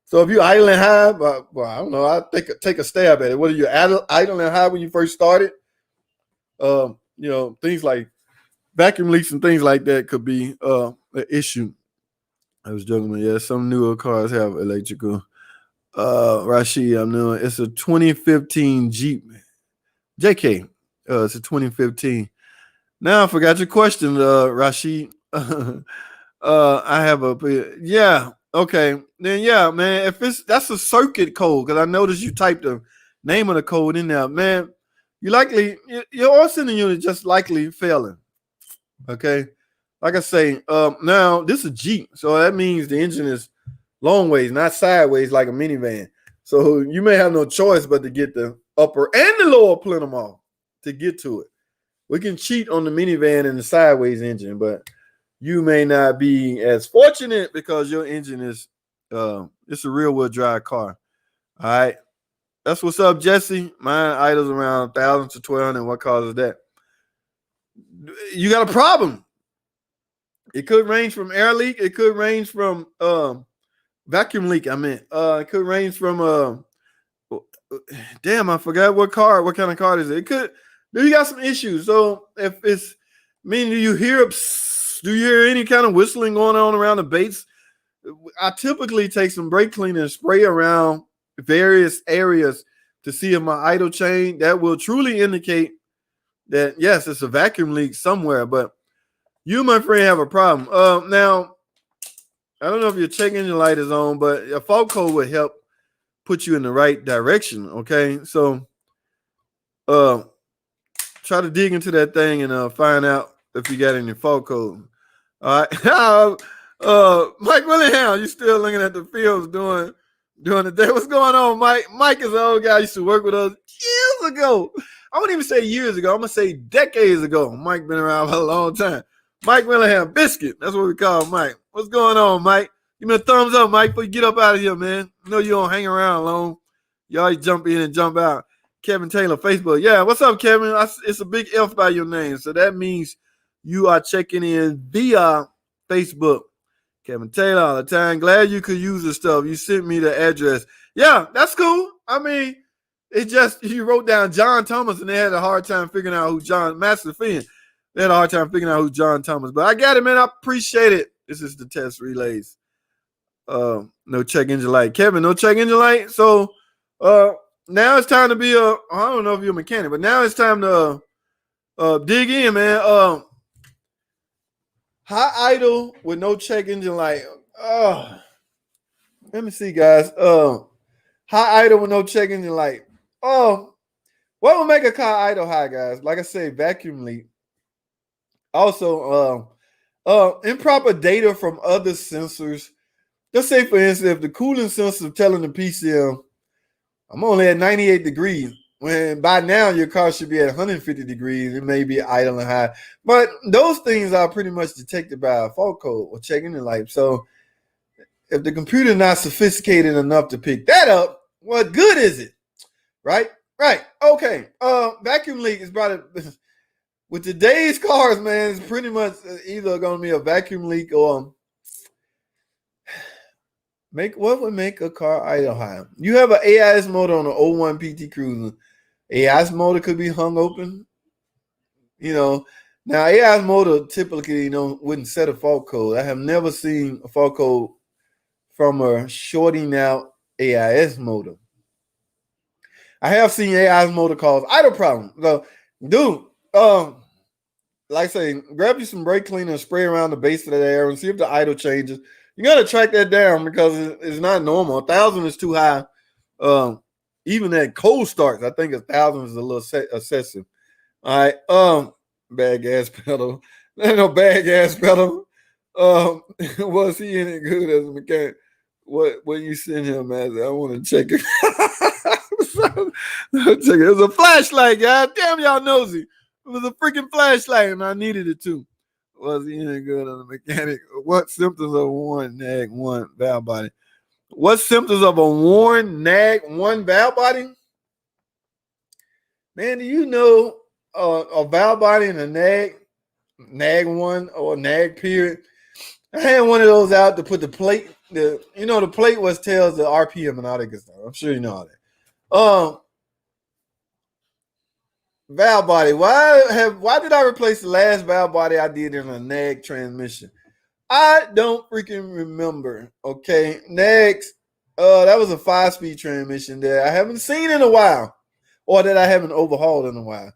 So if you're idling high, well, I don't know. I take a stab at it. Whether you're idling high when you first started, things like vacuum leaks and things like that could be an issue. I was joking, yeah. Some newer cars have electrical. Rashid, I'm knowing it's a 2015 Jeep. JK, it's a 2015. Now I forgot your question, Rashid. I have okay. Then yeah, man. If that's a circuit code, because I noticed you typed the name of the code in there, man. Your oil sending unit just likely failing. Okay, like I say, now this is a Jeep, so that means the engine is long ways, not sideways like a minivan. So you may have no choice but to get the upper and the lower plenum off to get to it. We can cheat on the minivan and the sideways engine, but you may not be as fortunate because your engine is it's a rear-wheel drive car. All right. That's what's up, Jesse. Mine idles around 1,000 to 1,200. What causes that? You got a problem. It could range from air leak. It could range from vacuum leak. It could range from damn, I forgot what kind of car is it? It could. You got some issues. So if it's do you hear any kind of whistling going on around the baits? I typically take some brake cleaner and spray around various areas to see if my idle chain, that will truly indicate that yes, it's a vacuum leak somewhere. But you, my friend, have a problem. Now, I don't know if your check engine light is on, but a fault code would help put you in the right direction. Okay, so try to dig into that thing and find out if you got any fault code. All right. Mike Willingham, you still looking at the fields doing the day. What's going on, Mike? Mike is an old guy. Used to work with us years ago. I wouldn't even say years ago. I'm going to say decades ago. Mike been around for a long time. Mike Willingham, Biscuit. That's what we call Mike. What's going on, Mike? Give me a thumbs up, Mike, before you get up out of here, man. I know you don't hang around long. You always jump in and jump out. Kevin Taylor, Facebook. Yeah, what's up, Kevin? It's a big F by your name. So that means you are checking in via Facebook. Kevin Taylor all the time. Glad you could use the stuff. You sent me the address. Yeah, that's cool. It just, you wrote down John Thomas and they had a hard time figuring out who Master Finn. They had a hard time figuring out who John Thomas. But I got it, man. I appreciate it. This is the test relays. No check engine light. Kevin, no check engine light. So now it's time to be I don't know if you're a mechanic, but now it's time to dig in, man. High idle with no check engine light. Let me see, guys. High idle with no check engine light. What will make a car idle high, guys? Like I say, vacuum leak. Also, improper data from other sensors. Let's say, for instance, if the cooling sensor is telling the PCM, I'm only at 98 degrees, when by now your car should be at 150 degrees, it may be idling high. But those things are pretty much detected by a fault code or check engine light. So if the computer is not sophisticated enough to pick that up, what good is it? Right? Okay. Vacuum leak is probably, with today's cars, man, it's pretty much either going to be a vacuum leak or what would make a car idle high? You have an AIS motor on an 01 PT Cruiser. AIS motor could be hung open. Now, AI's motor typically, wouldn't set a fault code. I have never seen a fault code from a shorting out AIS motor. I have seen AI's motor cause idle problems. So, dude, like I say, grab you some brake cleaner and spray around the base of that air and see if the idle changes. You got to track that down because it's not normal. 1,000 is too high. Even at cold starts, I think 1,000 is a little excessive. All right. Bad gas pedal. There ain't no bad gas pedal. Was he any good as a mechanic? What you send him as? I want to check it. Check it. It was a flashlight, guys. Damn, y'all nosy. It was a freaking flashlight, and I needed it too. Was he any good as a mechanic? What symptoms of worn nag one valve body? What symptoms of a worn nag one valve body? Man, do you know a valve body and a nag one or nag period? I had one of those out to put the plate. The plate tells the RPM and all that good stuff. I'm sure you know all that. Valve body. Why did I replace the last valve body I did in a nag transmission? I don't freaking remember. Okay, nags. That was a 5-speed transmission that I haven't seen in a while, or that I haven't overhauled in a while,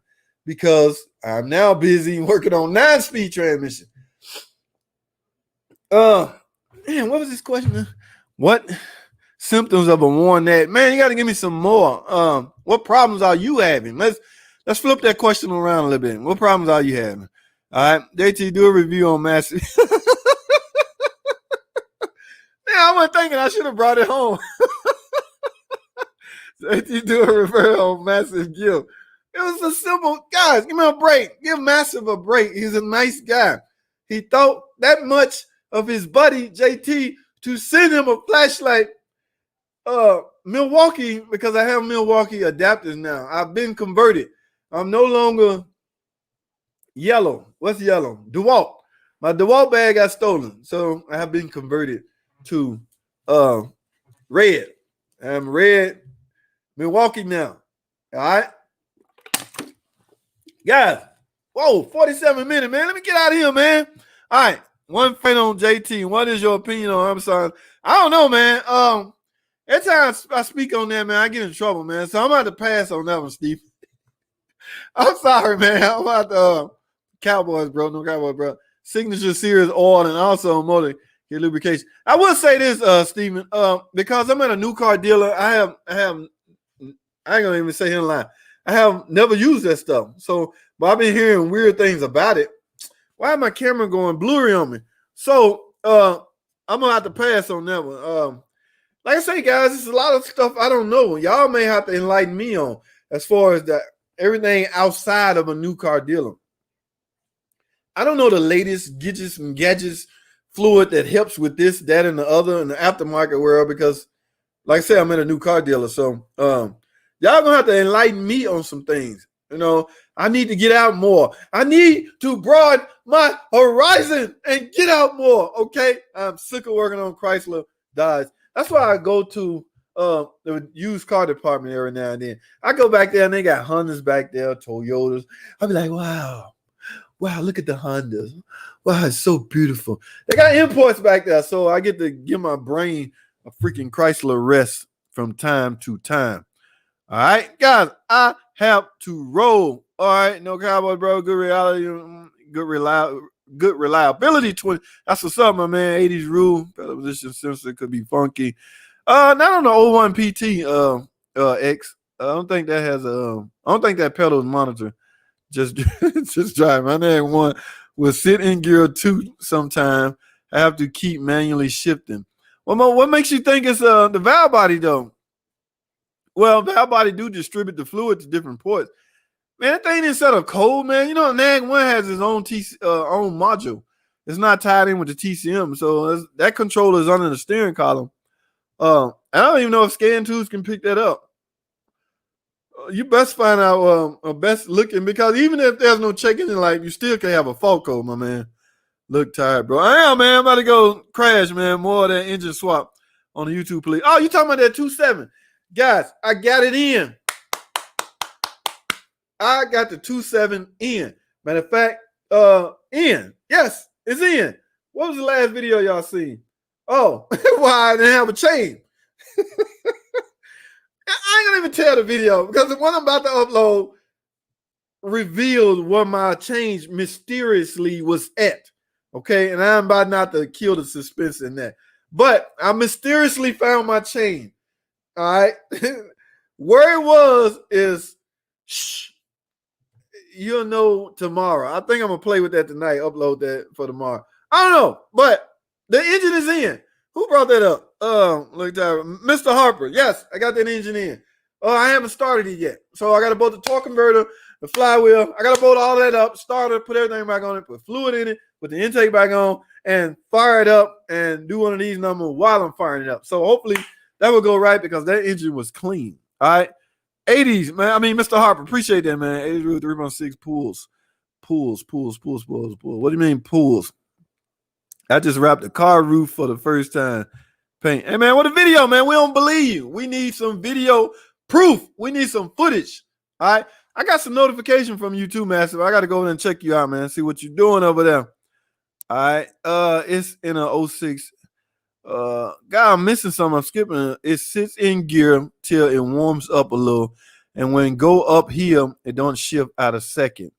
because I'm now busy working on 9-speed transmission. Man, what was this question? What symptoms of a worn nag? Man, you got to give me some more. What problems are you having? Let's flip that question around a little bit. What problems are you having? All right, JT, do a review on massive. Man, I wasn't thinking I should have brought it home. JT, do a review on massive gift. It was a simple, guys, give me a break. Give Massive a break. He's a nice guy. He thought that much of his buddy, JT, to send him a flashlight. Milwaukee, because I have Milwaukee adapters now. I've been converted. I'm no longer yellow. What's yellow? DeWalt. My DeWalt bag got stolen, so I have been converted to red. I'm red Milwaukee now. All right, guys. Whoa, 47 minutes, man. Let me get out of here, man. All right, one friend on JT. What is your opinion on Amazon? I don't know, man. Every time I speak on that, man, I get in trouble, man. So I'm about to pass on that one, Steve. I'm sorry, man. I'm about to Cowboys, bro. No Cowboys, bro. Signature Series oil and also motor get lubrication. I will say this, Steven, because I'm at a new car dealer. I ain't gonna even say here in line. I have never used that stuff. So, but I've been hearing weird things about it. Why is my camera going blurry on me? So, I'm gonna have to pass on that one. Like I say, guys, there's a lot of stuff I don't know. Y'all may have to enlighten me on as far as that everything outside of a new car dealer. I don't know the latest gadgets, fluid that helps with this, that, and the other in the aftermarket world, because, like I said, I'm at a new car dealer. So y'all gonna have to enlighten me on some things. I need to get out more. I need to broaden my horizon and get out more. Okay, I'm sick of working on Chrysler, Dodge. That's why I go to the used car department every now and then. I go back there and they got Hondas back there, Toyotas. I'll be like, wow, look at the Hondas. Wow, it's so beautiful. They got imports back there, so I get to give my brain a freaking Chrysler rest from time to time. All right, guys, I have to roll. All right, no Cowboys, bro. Good reality, good reliability. 20. That's what's up, my man. 80s rule. Pedal position sensor could be funky. Not on the 01 PT X. I don't think that has a. I don't think that pedal is monitored. Just drive. My name one will sit in gear 2 sometime. I have to keep manually shifting. What makes you think it's the valve body though? Well, valve body do distribute the fluid to different ports. Man, that thing is set up cold, man. Nag one has its own own module. It's not tied in with the TCM, so that controller is under the steering column. I don't even know if scan tools can pick that up. You best find out best looking, because even if there's no checking in light, you still can have a fault code, my man. Look tired, bro. I am, man. I'm about to go crash, man. More of that engine swap on the YouTube, please. Oh, you talking about that 2.7? Guys, I got it in. I got the 2.7 in. Matter of fact, In. Yes, it's in. What was the last video y'all seen? Oh, why I didn't have a chain. I ain't gonna even tell the video because the one I'm about to upload revealed where my change mysteriously was at. Okay, and I'm about not to kill the suspense in that. But I mysteriously found my chain. All right. Where it was is shh. You'll know tomorrow. I think I'm gonna play with that tonight, upload that for tomorrow. I don't know, but the engine is in. Who brought that up? Look, Mr. Harper. Yes, I got that engine in. I haven't started it yet. So I got to bolt the torque converter, the flywheel. I got to bolt all that up, start it, put everything back on it, put fluid in it, put the intake back on, and fire it up and do one of these numbers while I'm firing it up. So hopefully that will go right because that engine was clean. All right. 80s, man. I mean, Mr. Harper, appreciate that, man. 80 3.6 pools. Pools. What do you mean pools? I just wrapped the car roof for the first time. Paint. Hey, man, what a video, man. We don't believe you. We need some video proof. We need some footage. All right. I got some notification from you too, Massive. I got to go in and check you out, man. See what you're doing over there. All right. It's in a 06. God, I'm missing something. I'm skipping. It sits in gear till it warms up a little. And when go up here, it don't shift out a second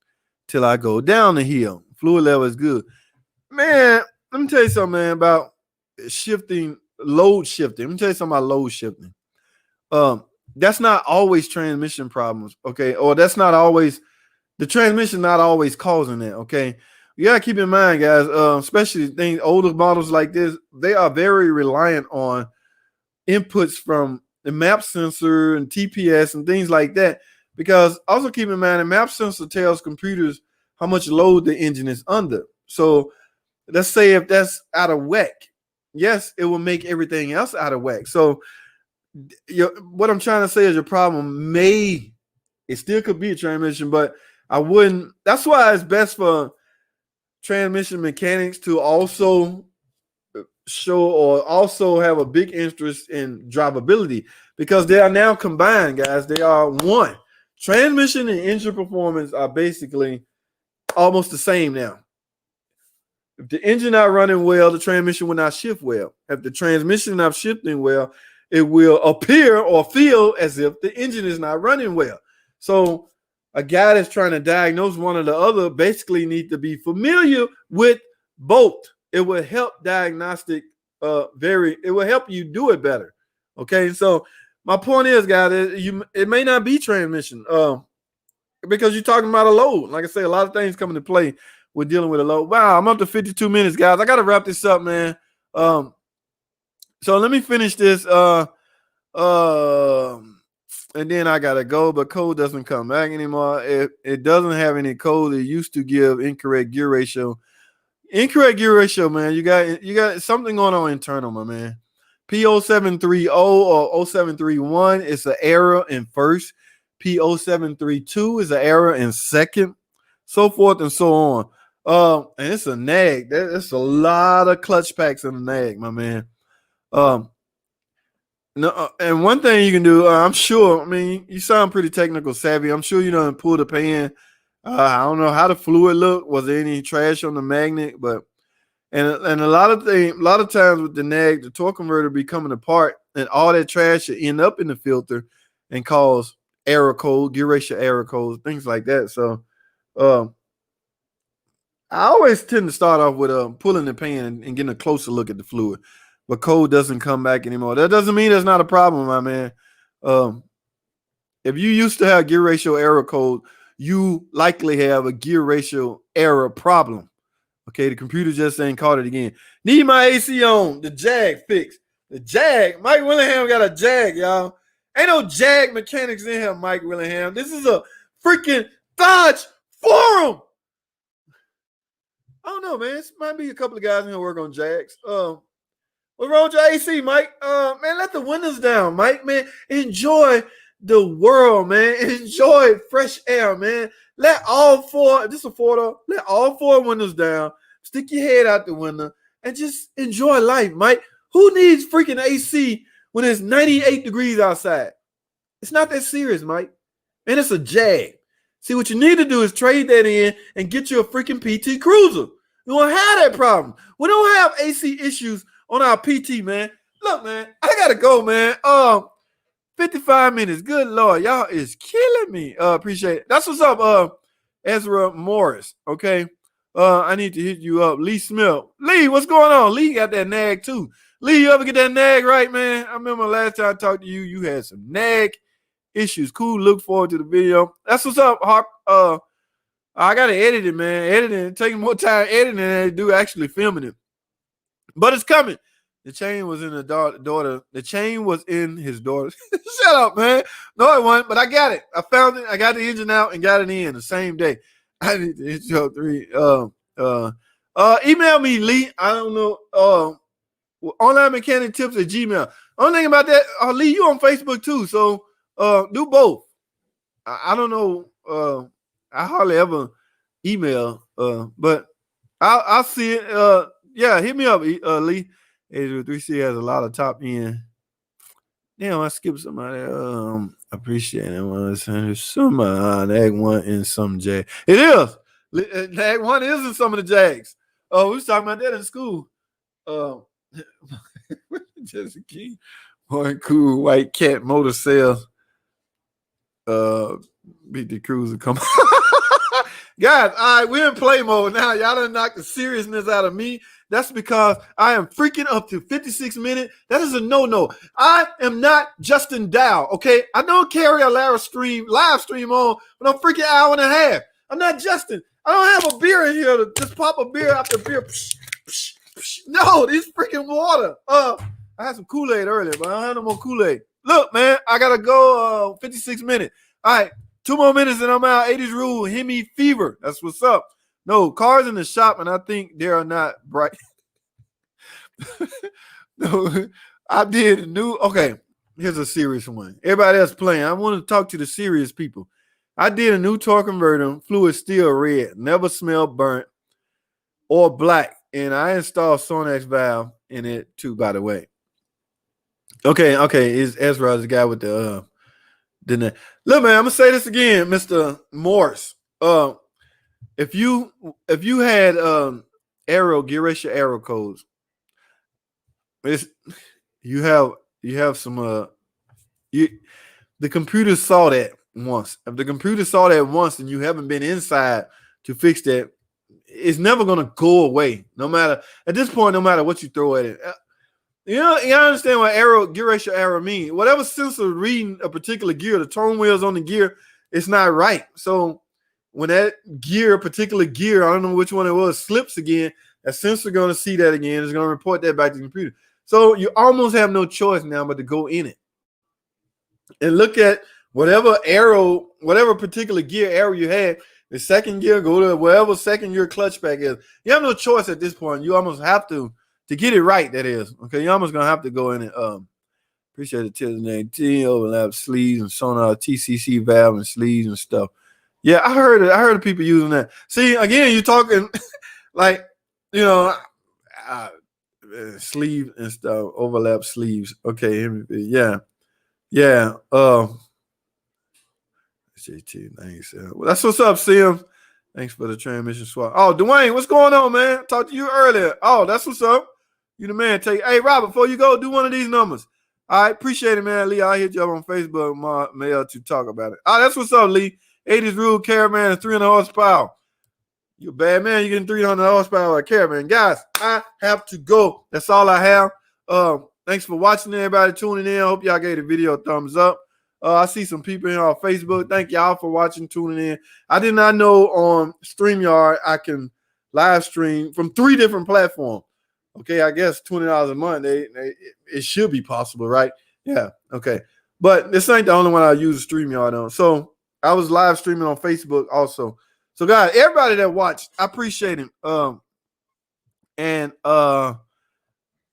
till I go down the hill. Fluid level is good. Man, let me tell you something, man, about shifting, load shifting. Let me tell you something about load shifting. That's not always transmission problems, okay? Or that's not always, the transmission not always causing that, okay? You gotta keep in mind, guys, especially things, older models like this, they are very reliant on inputs from the map sensor and TPS and things like that. Because also keep in mind, the map sensor tells computers how much load the engine is under. So let's say if that's out of whack, yes, it will make everything else out of whack. So what I'm trying to say is your problem it still could be a transmission, but I wouldn't. That's why it's best for transmission mechanics to also show or also have a big interest in drivability because they are now combined, guys. They are one. Transmission and engine performance are basically almost the same now. If the engine not running well, the transmission will not shift well. If the transmission not shifting well, it will appear or feel as if the engine is not running well. So a guy that's trying to diagnose one or the other basically needs to be familiar with both. It will help diagnostic it will help you do it better. Okay, so my point is, guys, it may not be transmission because you're talking about a load. Like I say, a lot of things come into play with dealing with a load. Wow, I'm up to 52 minutes, guys. I got to wrap this up, man. So let me finish this. And then I gotta go, but code doesn't come back anymore. It doesn't have any code. It used to give incorrect gear ratio. Incorrect gear ratio, man. You got something going on internal, my man. P0730 or 0731 is an error in first. P0732 is an error in second. So forth and so on. And it's a nag. There's a lot of clutch packs in the nag, my man. No, and one thing you can do, I'm sure, I mean, you sound pretty technical savvy. I'm sure you done pulled the pan. I don't know how the fluid looked. Was there any trash on the magnet? But and a lot of times with the nag, the torque converter be coming apart, and all that trash should end up in the filter and cause error code, gear ratio error codes, things like that. So I always tend to start off with pulling the pan and getting a closer look at the fluid. But code doesn't come back anymore. That doesn't mean there's not a problem, my man. If you used to have gear ratio error code, you likely have a gear ratio error problem. Okay, the computer just ain't caught it again. Need my AC on. The Jag fixed. The Jag. Mike Willingham got a Jag, y'all. Ain't no Jag mechanics in here, Mike Willingham. This is a freaking Dodge forum. I don't know, man. This might be a couple of guys in here work on Jags. What's wrong with your AC, Mike? Man, let the windows down, Mike. Man, enjoy the world, man. Enjoy fresh air, man. Let all four, this is a photo, let all four windows down. Stick your head out the window and just enjoy life, Mike. Who needs freaking AC when it's 98 degrees outside? It's not that serious, Mike. And it's a Jag. See, what you need to do is trade that in and get you a freaking PT Cruiser. You won't have that problem. We don't have AC issues on our PT, man. Look, man, I gotta go, man. 55 minutes. Good Lord, y'all is killing me. Appreciate it. That's what's up, Ezra Morris. Okay. I need to hit you up. Lee Smith. Lee, what's going on? Lee got that nag too. Lee, you ever get that nag right, man? I remember last time I talked to you, you had some nag issues. Cool. Look forward to the video. That's what's up, Hawk. I gotta edit it, man. Editing, taking more time editing than I do actually filming it. But it's coming. The chain was in the daughter. The chain was in his daughter. Shut up, man. No, it wasn't, but I got it. I found it. I got the engine out and got it in the same day. I need to hit you up 3. Email me, Lee. I don't know. Online mechanic tips at Gmail. Only thing about that, Lee, you on Facebook too. So do both. I don't know. I hardly ever email, but I'll see it. Yeah, hit me up, Lee. 3C has a lot of top end. Damn, I skipped somebody. Appreciate it. Some Nag 1 in some Jag. It is. Nag 1 is in some of the Jags. We was talking about that in school. Jesse King. Boy, cool white cat motor sales. Beat the cruiser. Come on. Guys, all right, we're in play mode now. Y'all done knocked the seriousness out of me. That's because I am freaking up to 56 minutes. That is a no-no. I am not Justin Dow, okay? I don't carry a live stream on for no freaking hour and a half. I'm not Justin. I don't have a beer in here to just pop a beer after beer. Psh, psh, psh. No, this freaking water. I had some Kool-Aid earlier, but I don't have no more Kool-Aid. Look, man, I got to go 56 minutes. All right, 2 more minutes and I'm out. 80s rule, Hemi fever. That's what's up. No, cars in the shop, and I think they are not bright. No, I did a new. Okay, here's a serious one. Everybody else playing. I want to talk to the serious people. I did a new torque converter, fluid still red, never smelled burnt or black, and I installed Sonax valve in it too, by the way. Okay, is Ezra the guy with the didn't it? Look, man, I'm gonna say this again, Mr. Morris. If you had gear ratio arrow codes, you have some the computer saw that once. If the computer saw that once and you haven't been inside to fix that, it's never gonna go away. No matter at this point, no matter what you throw at it. You understand what gear ratio error mean. Whatever sensor reading a particular gear, the tone wheels on the gear, it's not right. So when that particular gear, I don't know which one it was, slips again, that sensor going to see that again. It's going to report that back to the computer. So you almost have no choice now but to go in it and look at whatever particular gear arrow you had. The second gear, go to wherever second gear clutch pack is. You have no choice at this point. You almost have to get it right, that is. Okay, you're almost going to have to go in and appreciate the tips and AT, overlap sleeves and sonar, TCC valve and sleeves and stuff. Yeah, I heard it. I heard of people using that. See, again, you're talking like, sleeve and stuff, overlap sleeves. Okay, yeah. JT, thanks. Well, that's what's up, Sim. Thanks for the transmission swap. Oh, Dwayne, what's going on, man? Talked to you earlier. Oh, that's what's up. You the man. Hey, Robert, before you go, do one of these numbers. All right, appreciate it, man. Lee, I'll hit you up on Facebook, my mail to talk about it. Oh, that's what's up, Lee. 80s rule caravan and 300 horsepower. You're a bad man. You're getting 300 horsepower with a caravan. Guys, I have to go. That's all I have. Thanks for watching, everybody tuning in. I hope y'all gave the video a thumbs up. I see some people here on Facebook. Thank y'all for watching, tuning in. I did not know on StreamYard I can live stream from 3 different platforms. Okay, I guess $20 a month. It should be possible, right? Yeah, okay. But this ain't the only one I use StreamYard on. So I was live streaming on Facebook also. So guys, everybody that watched, I appreciate it. And how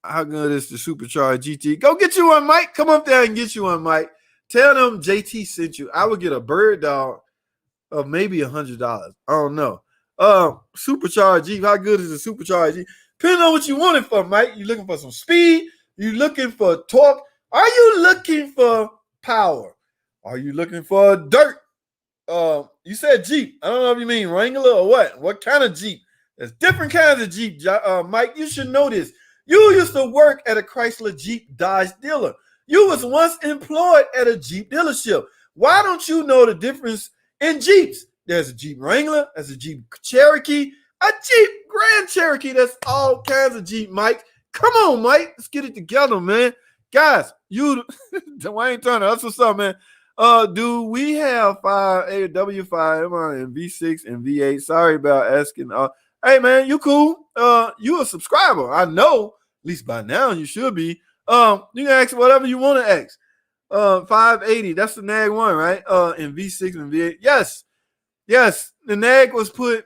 good is the supercharged GT? Go get you one, Mike. Come up there and get you one, Mike. Tell them JT sent you. I would get a bird dog of maybe $100. I don't know. Supercharged Jeep. How good is the supercharged Jeep? Depending on what you want it for, Mike. You looking for some speed? You looking for torque? Are you looking for power? Are you looking for dirt? You said Jeep. I don't know if you mean Wrangler or what. What kind of Jeep? There's different kinds of Jeep, Mike. You should know this. You used to work at a Chrysler Jeep Dodge dealer. You was once employed at a Jeep dealership. Why don't you know the difference in Jeeps? There's a Jeep Wrangler. There's a Jeep Cherokee. A Jeep Grand Cherokee. That's all kinds of Jeep, Mike. Come on, Mike. Let's get it together, man. Guys, Dwayne Turner, that's what's up, man. Do we have W5 and V6 and V8? Sorry about asking. Hey, man, you cool? You a subscriber. I know, at least by now you should be. You can ask whatever you want to ask. 580, that's the NAG one, right? In V6 and V8. Yes, the NAG was put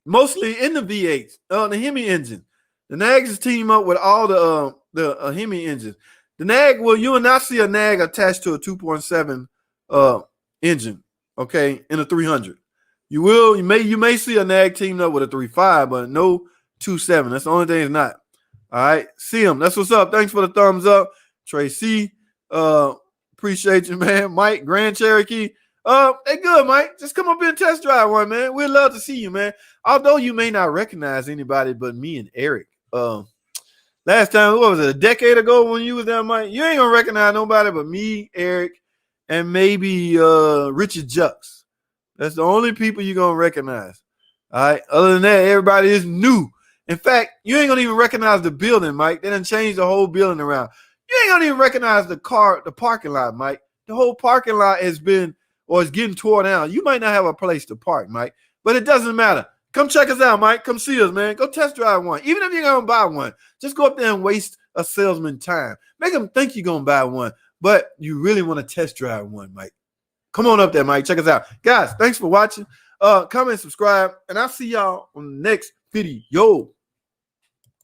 mostly in the V8s, the Hemi engine. The NAGs is team up with all the Hemi engines. The NAG, well, you will not see a NAG attached to a 2.7 engine, okay, in a 300. You may see a NAG teamed up with a 3.5, but no 2.7. That's the only thing it's not. All right, see him. That's what's up. Thanks for the thumbs up, Tracy. Appreciate you, man. Mike, Grand Cherokee. They good, Mike. Just come up here and test drive one, man. We'd love to see you, man. Although you may not recognize anybody but me and Eric. Last time, what was it, a decade ago when you was there, Mike? You ain't gonna recognize nobody but me, Eric, and maybe Richard Jux. That's the only people you're gonna recognize. All right. Other than that, everybody is new. In fact, you ain't gonna even recognize the building, Mike. They done changed the whole building around. You ain't gonna even recognize the parking lot, Mike. The whole parking lot has been or is getting torn down. You might not have a place to park, Mike, but it doesn't matter. Come check us out, Mike. Come see us, man. Go test drive one. Even if you're going to buy one, just go up there and waste a salesman time. Make them think you're going to buy one, but you really want to test drive one, Mike. Come on up there, Mike. Check us out. Guys, thanks for watching. Comment, subscribe, and I'll see y'all on the next video.